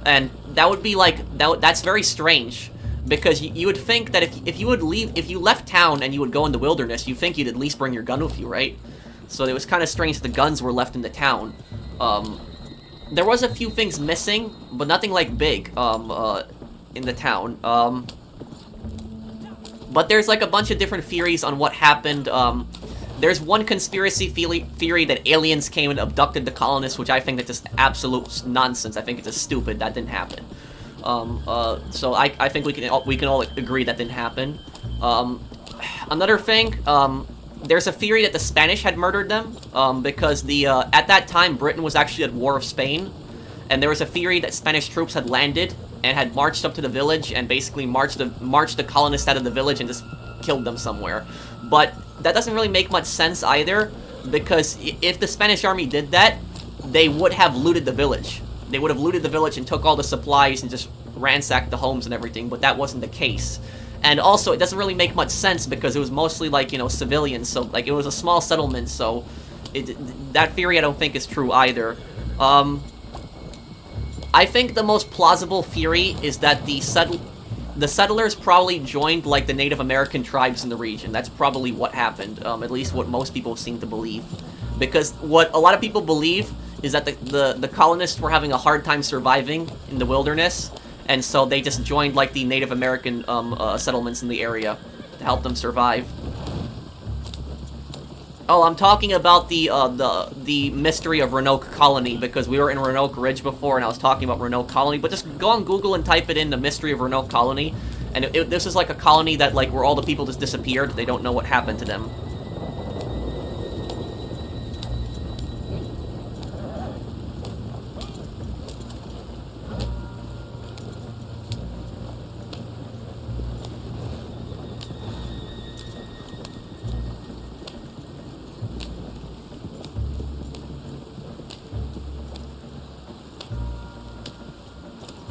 and that would be, like, that's very strange, because you would think that if you left town and you would go in the wilderness, you'd think you'd at least bring your gun with you, right? So it was kind of strange that the guns were left in the town. There was a few things missing, but nothing, like, big, in the town, but there's, like, a bunch of different theories on what happened. There's one conspiracy theory that aliens came and abducted the colonists, which I think that's just absolute nonsense. I think it's just stupid. That didn't happen. So I think we can all agree that didn't happen. Another thing, there's a theory that the Spanish had murdered them, because at that time Britain was actually at war with Spain, and there was a theory that Spanish troops had landed and had marched up to the village and basically marched the colonists out of the village and just killed them somewhere. But that doesn't really make much sense either, because if the Spanish army did that, they would have looted the village. They would have looted the village and took all the supplies and just ransacked the homes and everything, but that wasn't the case. And also, it doesn't really make much sense because it was mostly, like, civilians, so, like, it was a small settlement, so that theory I don't think is true either. I think the most plausible theory is that the settlers probably joined, like, the Native American tribes in the region. That's probably what happened, at least what most people seem to believe. Because what a lot of people believe is that the colonists were having a hard time surviving in the wilderness, and so they just joined, like, the Native American settlements in the area to help them survive. Oh, I'm talking about the mystery of Roanoke Colony, because we were in Roanoke Ridge before, and I was talking about Roanoke Colony, but just go on Google and type it in, the mystery of Roanoke Colony, and this is like a colony that, like, where all the people just disappeared. They don't know what happened to them.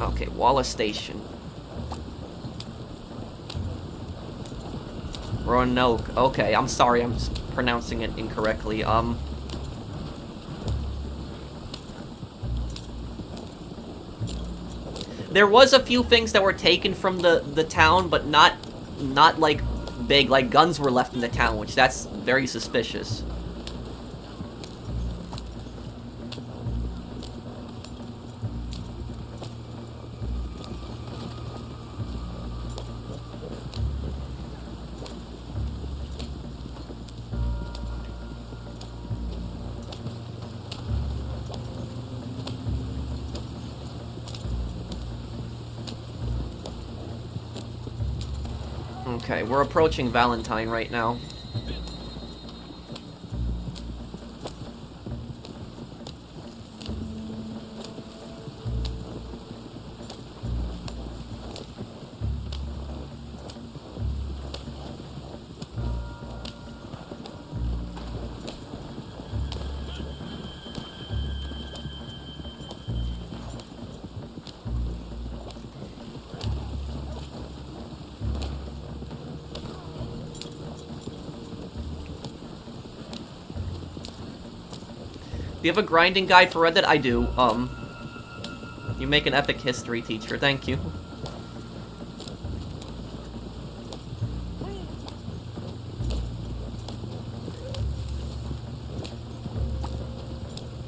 Okay, Wallace Station. Roanoke. Okay, I'm sorry, I'm pronouncing it incorrectly. There was a few things that were taken from the town, but not like big, like guns were left in the town, which that's very suspicious. Okay, we're approaching Valentine right now. Do you have a grinding guide for Red Dead? I do. You make an epic history teacher. Thank you.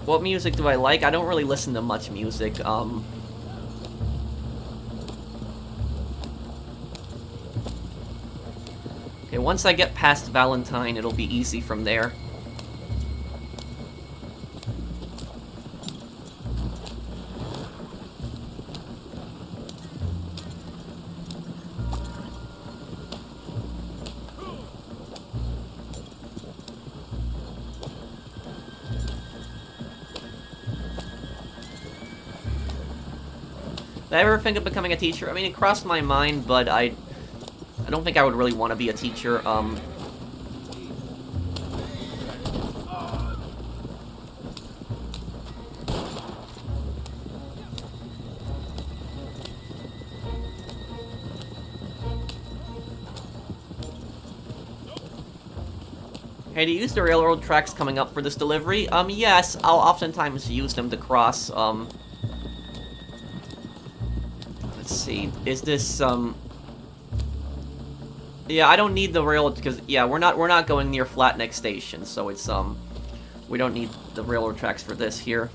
What music do I like? I don't really listen to much music. Okay, once I get past Valentine, it'll be easy from there. Did I ever think of becoming a teacher? I mean, it crossed my mind, but I don't think I would really want to be a teacher. Hey, do you use the railroad tracks coming up for this delivery? Yes, I'll oftentimes use them to cross, let's see, is this, yeah, I don't need the railroad, because, yeah, we're not going near Flatneck Station, so it's, we don't need the railroad tracks for this here.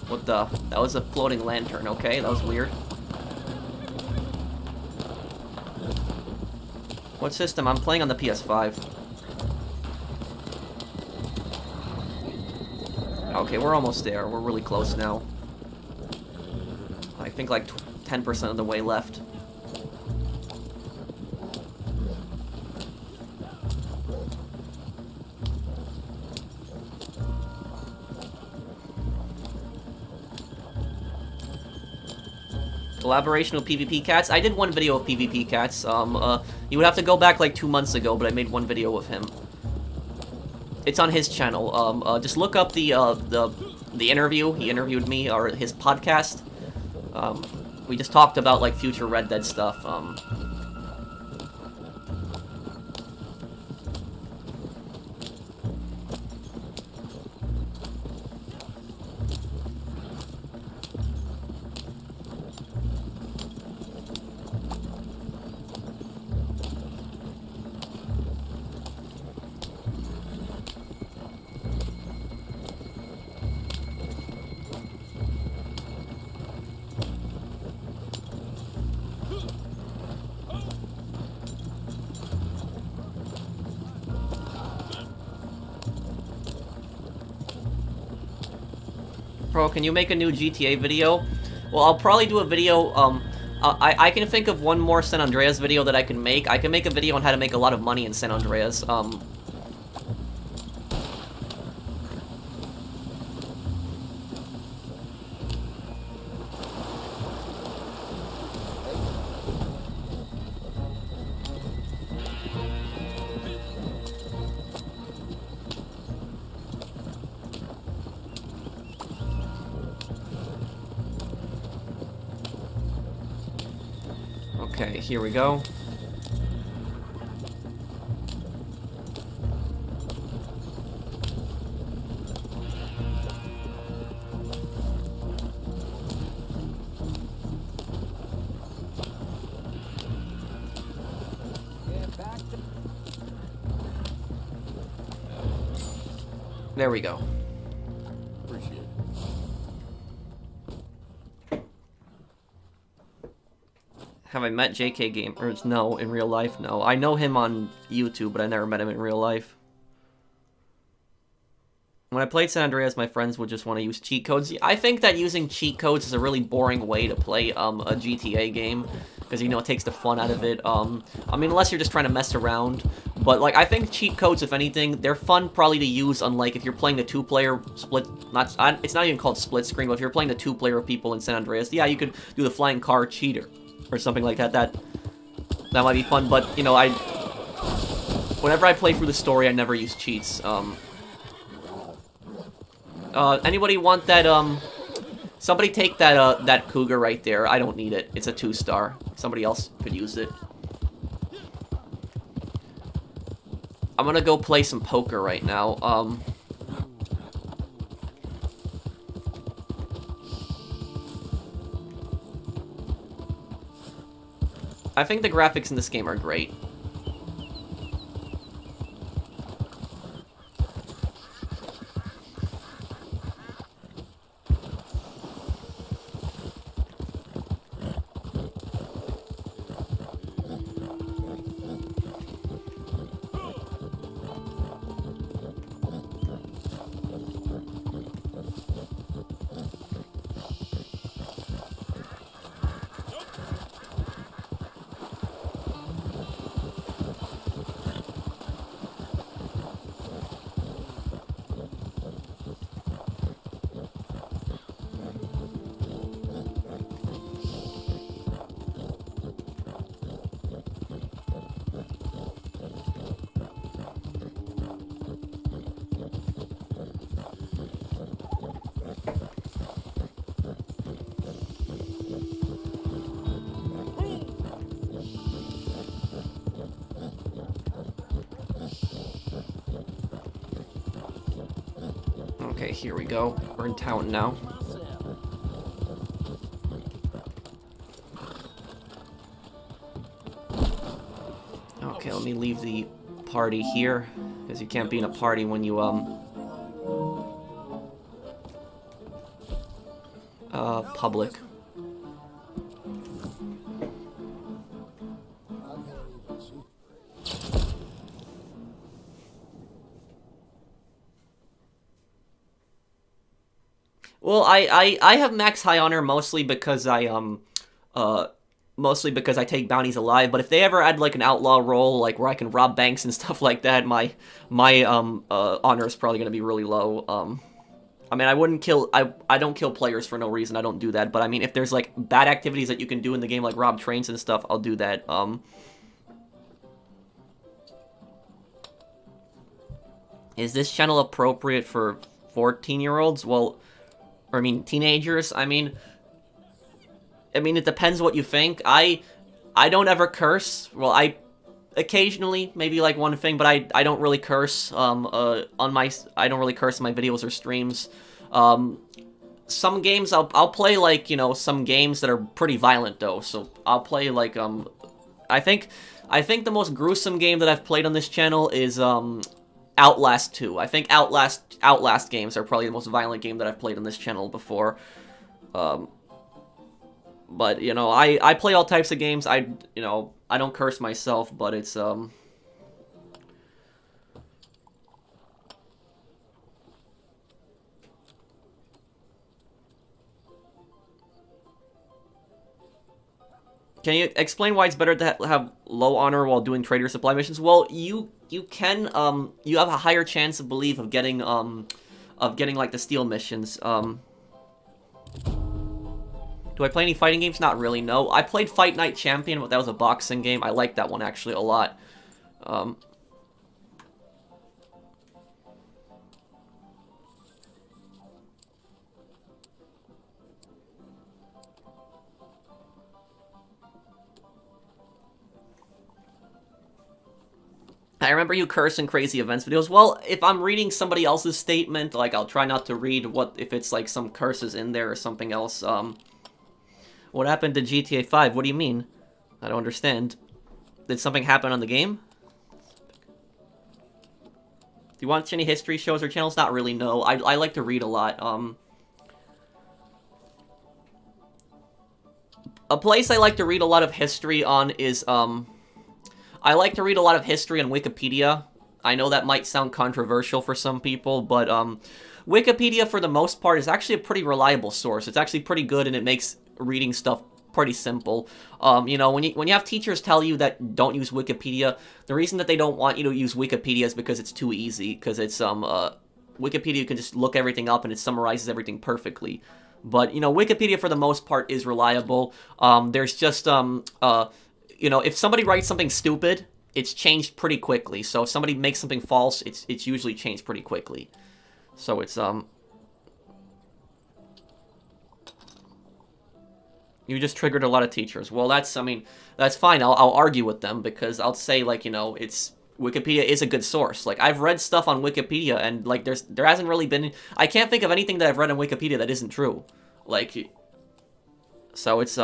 What the? That was a floating lantern, okay? That was weird. What system? I'm playing on the PS5. Okay, we're almost there. We're really close now. I think like 10% of the way left. Collaboration with PvP Cats. I did one video of PvP Cats. You would have to go back like 2 months ago, but I made one video of him. It's on his channel. Just look up the interview. He interviewed me, or his podcast. We just talked about like future Red Dead stuff. Pro, can you make a new GTA video? Well, I'll probably do a video, I can think of one more San Andreas video that I can make. I can make a video on how to make a lot of money in San Andreas. Okay, here we go. There we go. Appreciate it. Have I met JK Gamers? No, in real life, no. I know him on YouTube, but I never met him in real life. When I played San Andreas, my friends would just want to use cheat codes. I think that using cheat codes is a really boring way to play a GTA game, because, you know, it takes the fun out of it. I mean, unless you're just trying to mess around. But, like, I think cheat codes, if anything, they're fun probably to use, unlike if you're playing the two-player split... it's not even called split screen, but if you're playing the two-player people in San Andreas, yeah, you could do the flying car cheater, or something like that. That might be fun, but, you know, whenever I play through the story, I never use cheats. Anybody want that, somebody take that, that cougar right there. I don't need it. It's a 2-star. Somebody else could use it. I'm gonna go play some poker right now. I think the graphics in this game are great. Okay, here we go. We're in town now. Okay, let me leave the party here, because you can't be in a party when you, public. Well, I have max high honor mostly because I take bounties alive, but if they ever add like an outlaw role, like where I can rob banks and stuff like that, my honor is probably gonna be really low. I mean, I don't kill players for no reason, I don't do that, but I mean, if there's like bad activities that you can do in the game, like rob trains and stuff, I'll do that. Is this channel appropriate for 14-year-olds? Well, or I mean, teenagers? I mean, it depends what you think. I don't ever curse. Well, I occasionally, maybe like one thing, but I don't really curse, I don't really curse in my videos or streams. Some games, I'll play, like, you know, some games that are pretty violent, though, so I'll play, like, I think the most gruesome game that I've played on this channel is, Outlast 2. I think Outlast games are probably the most violent game that I've played on this channel before. But, you know, I play all types of games. I don't curse myself, but it's, Can you explain why it's better to have low honor while doing trader supply missions? Well, you can you have a higher chance of belief of getting like the steal missions. Do I play any fighting games? Not really, no. I played Fight Night Champion, but that was a boxing game. I liked that one actually a lot. I remember you curse in Crazy Events videos. Well, if I'm reading somebody else's statement, like, I'll try not to read if it's, like, some curses in there or something else. What happened to GTA 5? What do you mean? I don't understand. Did something happen on the game? Do you watch any history shows or channels? Not really, no. I like to read a lot. A place I like to read a lot of history on is, I like to read a lot of history on Wikipedia. I know that might sound controversial for some people, but Wikipedia, for the most part, is actually a pretty reliable source. It's actually pretty good, and it makes reading stuff pretty simple. You know, when you have teachers tell you that don't use Wikipedia, the reason that they don't want you to use Wikipedia is because it's too easy, because it's, Wikipedia, you can just look everything up, and it summarizes everything perfectly. But, you know, Wikipedia, for the most part, is reliable. There's just, you know, if somebody writes something stupid, it's changed pretty quickly. So if somebody makes something false, it's usually changed pretty quickly. So it's, you just triggered a lot of teachers. Well, I mean, that's fine. I'll argue with them, because I'll say, like, you know, Wikipedia is a good source. Like, I've read stuff on Wikipedia, and, like, there hasn't really been... I can't think of anything that I've read on Wikipedia that isn't true. Like, so it's,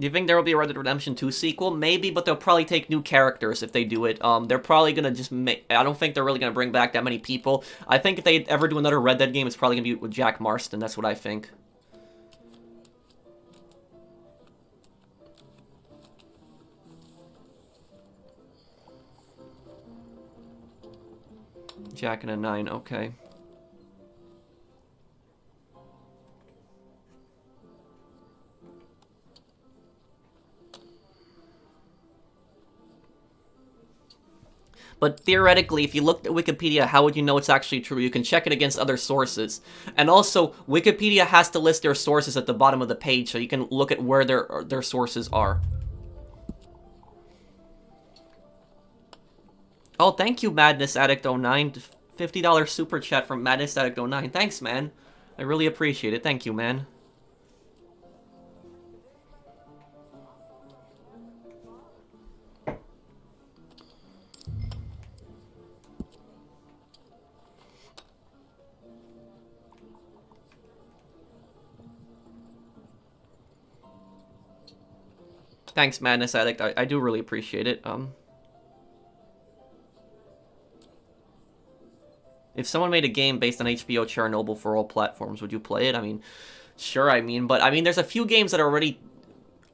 Do you think there will be a Red Dead Redemption 2 sequel? Maybe, but they'll probably take new characters if they do it. They're probably gonna just make... I don't think they're really gonna bring back that many people. I think if they ever do another Red Dead game, it's probably gonna be with Jack Marston. That's what I think. Jack and a 9, okay. But theoretically, if you looked at Wikipedia, how would you know it's actually true? You can check it against other sources. And also, Wikipedia has to list their sources at the bottom of the page, so you can look at where their sources are. Oh, thank you, Madness Addict 09. $50 super chat from Madness Addict 09. Thanks, man. I really appreciate it. Thank you, man. Thanks, Madness Addict. I do really appreciate it. If someone made a game based on HBO Chernobyl for all platforms, would you play it? I mean, sure, but there's a few games that are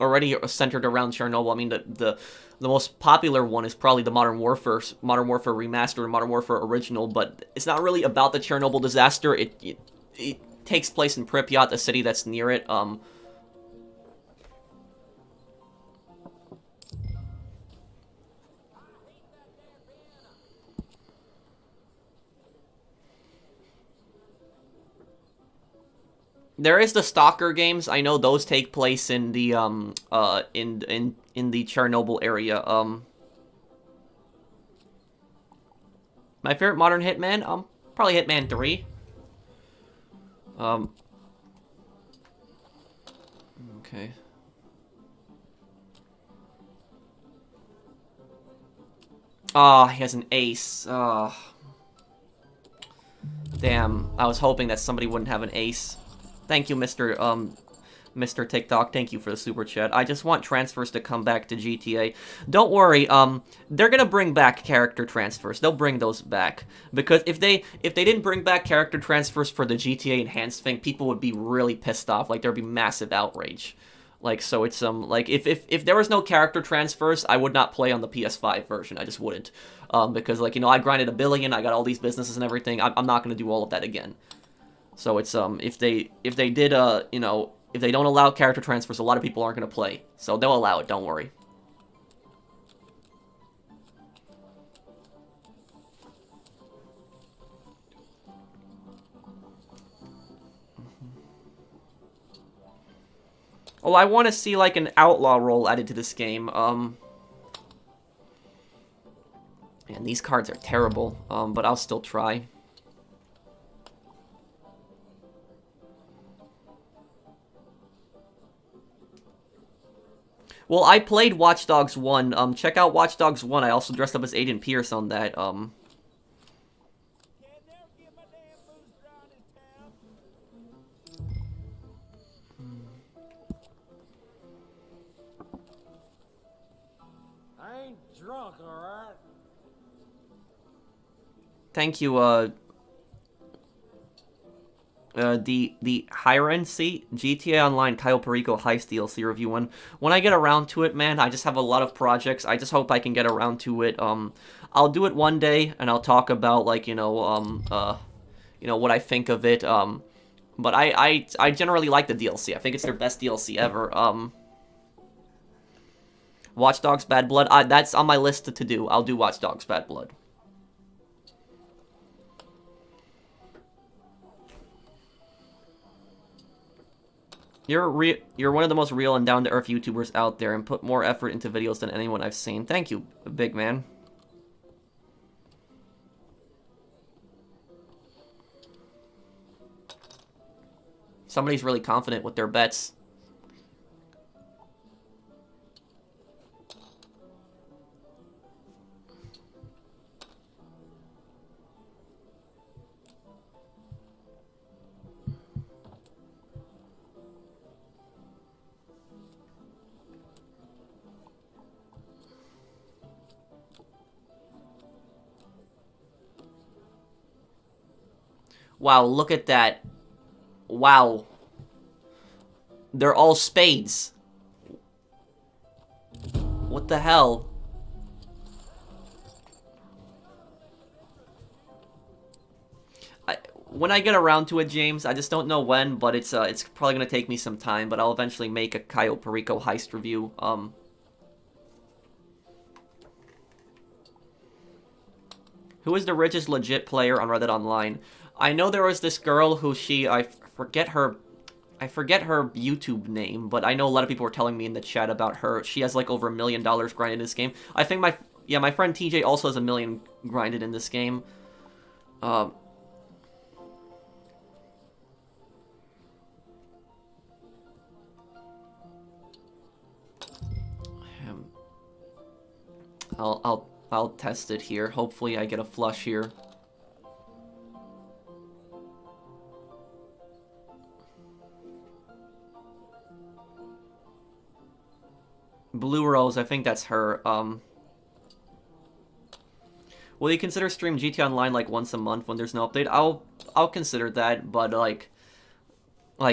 already centered around Chernobyl. I mean, the most popular one is probably the Modern Warfare Remastered and Modern Warfare Original, but it's not really about the Chernobyl disaster. It takes place in Pripyat, the city that's near it. There is the Stalker games. I know those take place in the in the Chernobyl area. My favorite modern Hitman, probably Hitman 3. Okay. Ah, he has an ace. Damn, I was hoping that somebody wouldn't have an ace. Thank you, Mr. Mr. TikTok, thank you for the super chat. I just want transfers to come back to GTA. Don't worry, they're gonna bring back character transfers. They'll bring those back. Because if they didn't bring back character transfers for the GTA enhanced thing, people would be really pissed off. Like, there'd be massive outrage. Like, so it's, like, if there was no character transfers, I would not play on the PS5 version. I just wouldn't. Because, like, you know, I grinded 1 billion, I got all these businesses and everything. I'm not gonna do all of that again. So it's, if they did, you know, if they don't allow character transfers, a lot of people aren't going to play. So they'll allow it, don't worry. Oh, I want to see, like, an outlaw role added to this game. Man, these cards are terrible, but I'll still try. Well, I played Watch Dogs 1. Check out Watch Dogs 1. I also dressed up as Aiden Pierce on that. I ain't drunk, alright? Thank you, the Hirency GTA Online Kyle Perico Heist DLC review. When I get around to it, man, I just have a lot of projects. I just hope I can get around to it. I'll do it one day, and I'll talk about, like, you know, what I think of it. But I generally like the DLC. I think it's their best DLC ever. Watch Dogs Bad Blood. That's on my list to do. I'll do Watch Dogs Bad Blood. You're one of the most real and down-to-earth YouTubers out there and put more effort into videos than anyone I've seen. Thank you, big man. Somebody's really confident with their bets. Wow, look at that. Wow. They're all spades. What the hell? When I get around to it, James, I just don't know when, but it's probably gonna take me some time, but I'll eventually make a Cayo Perico heist review. Who is the richest legit player on Reddit Online? I know there was this girl who I forget her YouTube name, but I know a lot of people were telling me in the chat about her. She has like over $1 million grinded in this game. I think my friend TJ also has 1 million grinded in this game. I'll test it here. Hopefully I get a flush here. Blue Rose, I think that's her. Will you consider stream GTA Online like once a month when there's no update? I'll consider that, but like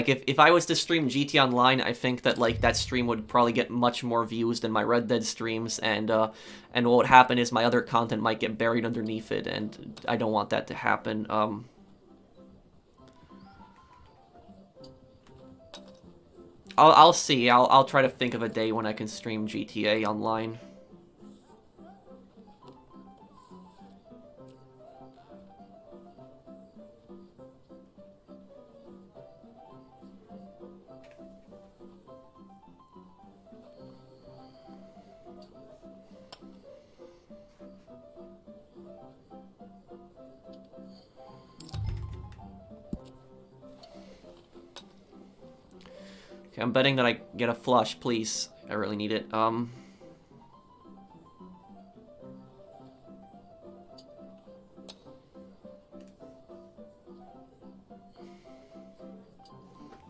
if I was to stream GTA Online, I think that like that stream would probably get much more views than my Red Dead streams, and what would happen is my other content might get buried underneath it, and I don't want that to happen. I'll see. I'll try to think of a day when I can stream GTA Online. Okay, I'm betting that I get a flush, please. I really need it.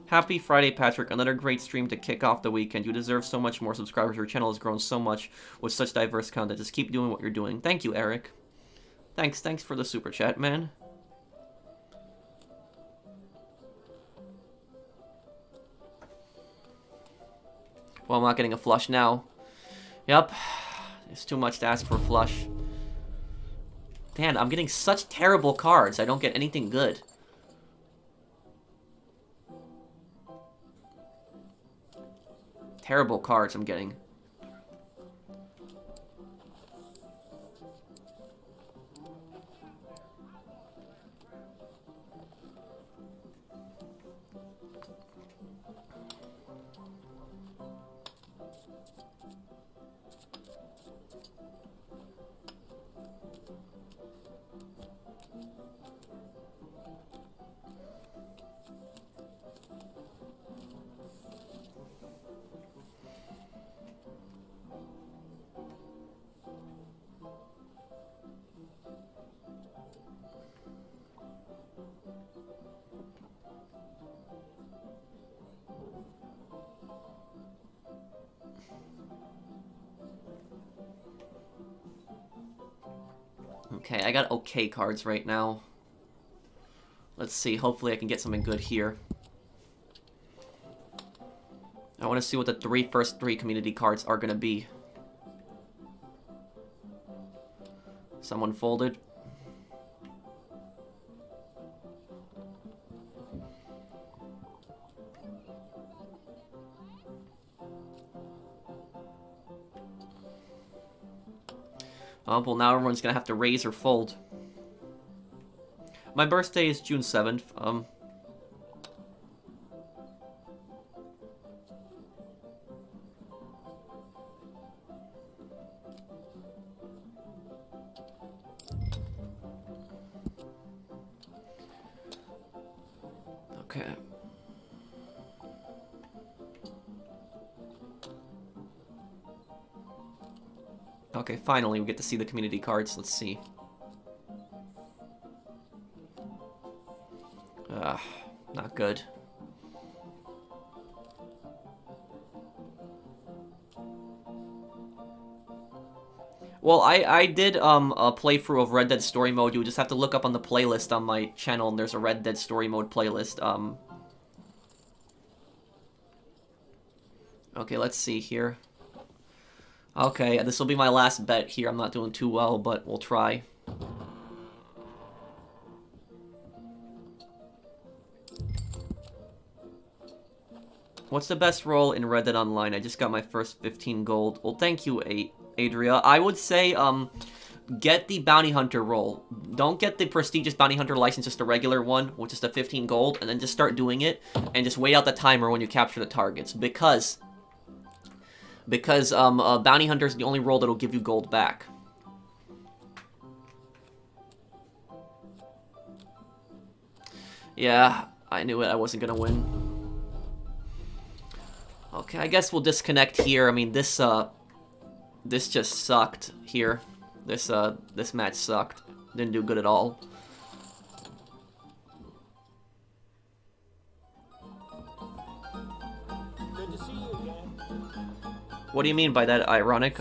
Happy Friday, Patrick. Another great stream to kick off the weekend. You deserve so much more subscribers. Your channel has grown so much with such diverse content. Just keep doing what you're doing. Thank you, Eric. Thanks for the super chat, man. Well, I'm not getting a flush now. Yep. It's too much to ask for a flush. Man, I'm getting such terrible cards. I don't get anything good. Terrible cards I'm getting. Okay, I got okay cards right now. Let's see, hopefully I can get something good here. I want to see what the first three community cards are going to be. Someone folded. Oh, well, now everyone's gonna have to raise or fold. My birthday is June 7th. Okay. Okay, finally we get to see the community cards. Let's see. Not good. Well, I did a playthrough of Red Dead Story Mode. You would just have to look up on the playlist on my channel, and there's a Red Dead Story Mode playlist. Okay, let's see here. Okay, this will be my last bet here. I'm not doing too well, but we'll try. What's the best role in Red Dead Online? I just got my first 15 gold. Well, thank you, Adria. I would say, get the Bounty Hunter role. Don't get the prestigious Bounty Hunter license, just a regular one, with just a 15 gold, and then just start doing it, and just wait out the timer when you capture the targets, because Bounty Hunter is the only role that'll give you gold back. Yeah, I knew it. I wasn't gonna win. Okay, I guess we'll disconnect here. I mean, this just sucked here. This match sucked. Didn't do good at all. Good to see you again. What do you mean by that, ironic?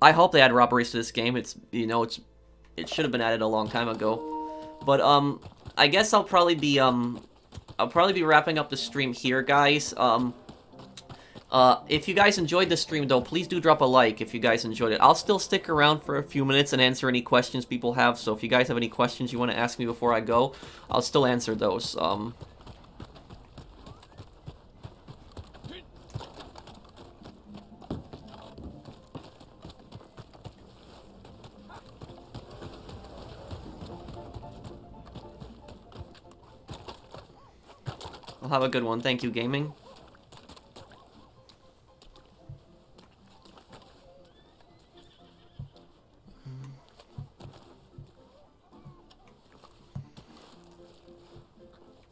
I hope they add robberies to this game. It should have been added a long time ago. But I guess I'll probably be wrapping up the stream here, guys. If you guys enjoyed the stream, though, please do drop a like if you guys enjoyed it. I'll still stick around for a few minutes and answer any questions people have, so if you guys have any questions you want to ask me before I go, I'll still answer those. I'll have a good one. Thank you, gaming.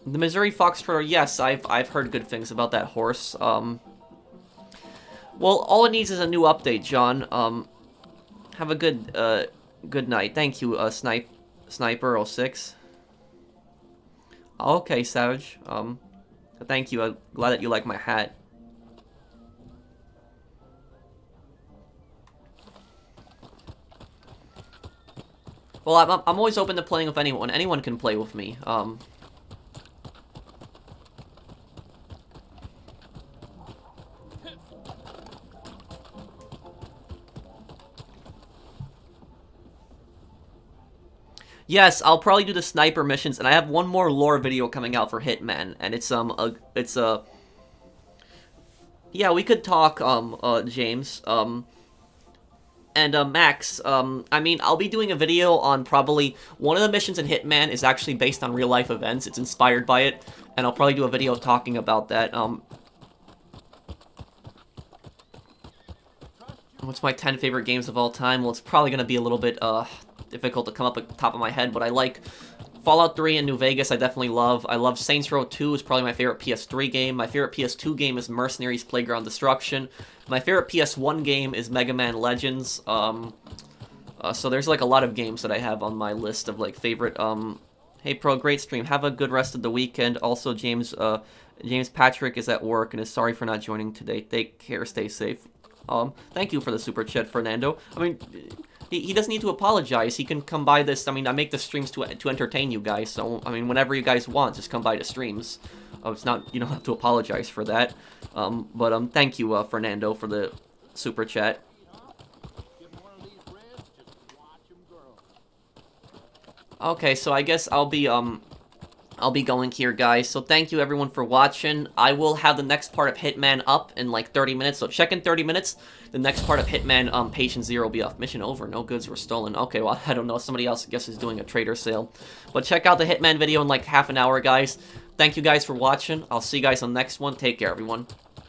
The Missouri Foxtrot, yes, I've heard good things about that horse. Well, all it needs is a new update, John. Have a good night. Thank you, Sniper06. Okay, Savage. Thank you. I'm glad that you like my hat. Well, I'm always open to playing with anyone. Anyone can play with me. Yes, I'll probably do the sniper missions, and I have one more lore video coming out for Hitman, and it's yeah, we could talk, James, and, Max, I mean, I'll be doing a video on probably, one of the missions in Hitman is actually based on real-life events, it's inspired by it, and I'll probably do a video talking about that, what's my 10 favorite games of all time? Well, it's probably gonna be a little bit, difficult to come up at the top of my head, but I like Fallout 3 and New Vegas, I definitely love. I love Saints Row 2 is probably my favorite PS3 game. My favorite PS2 game is Mercenaries Playground Destruction. My favorite PS1 game is Mega Man Legends. So there's like a lot of games that I have on my list of like favorite. Hey Pro, great stream. Have a good rest of the weekend. Also, James Patrick is at work and is sorry for not joining today. Take care, stay safe. Thank you for the super chat, Fernando. I mean, he doesn't need to apologize. He can come by this. I mean, I make the streams to entertain you guys. So, I mean, whenever you guys want, just come by the streams. It's not, you don't have to apologize for that. But thank you, Fernando, for the super chat. Okay, so I guess I'll be going here, guys. So thank you, everyone, for watching. I will have the next part of Hitman up in, like, 30 minutes. So check in 30 minutes. The next part of Hitman, Patient Zero will be off. Mission over. No goods were stolen. Okay, well, I don't know. Somebody else, I guess, is doing a trader sale. But check out the Hitman video in, like, half an hour, guys. Thank you guys for watching. I'll see you guys on the next one. Take care, everyone.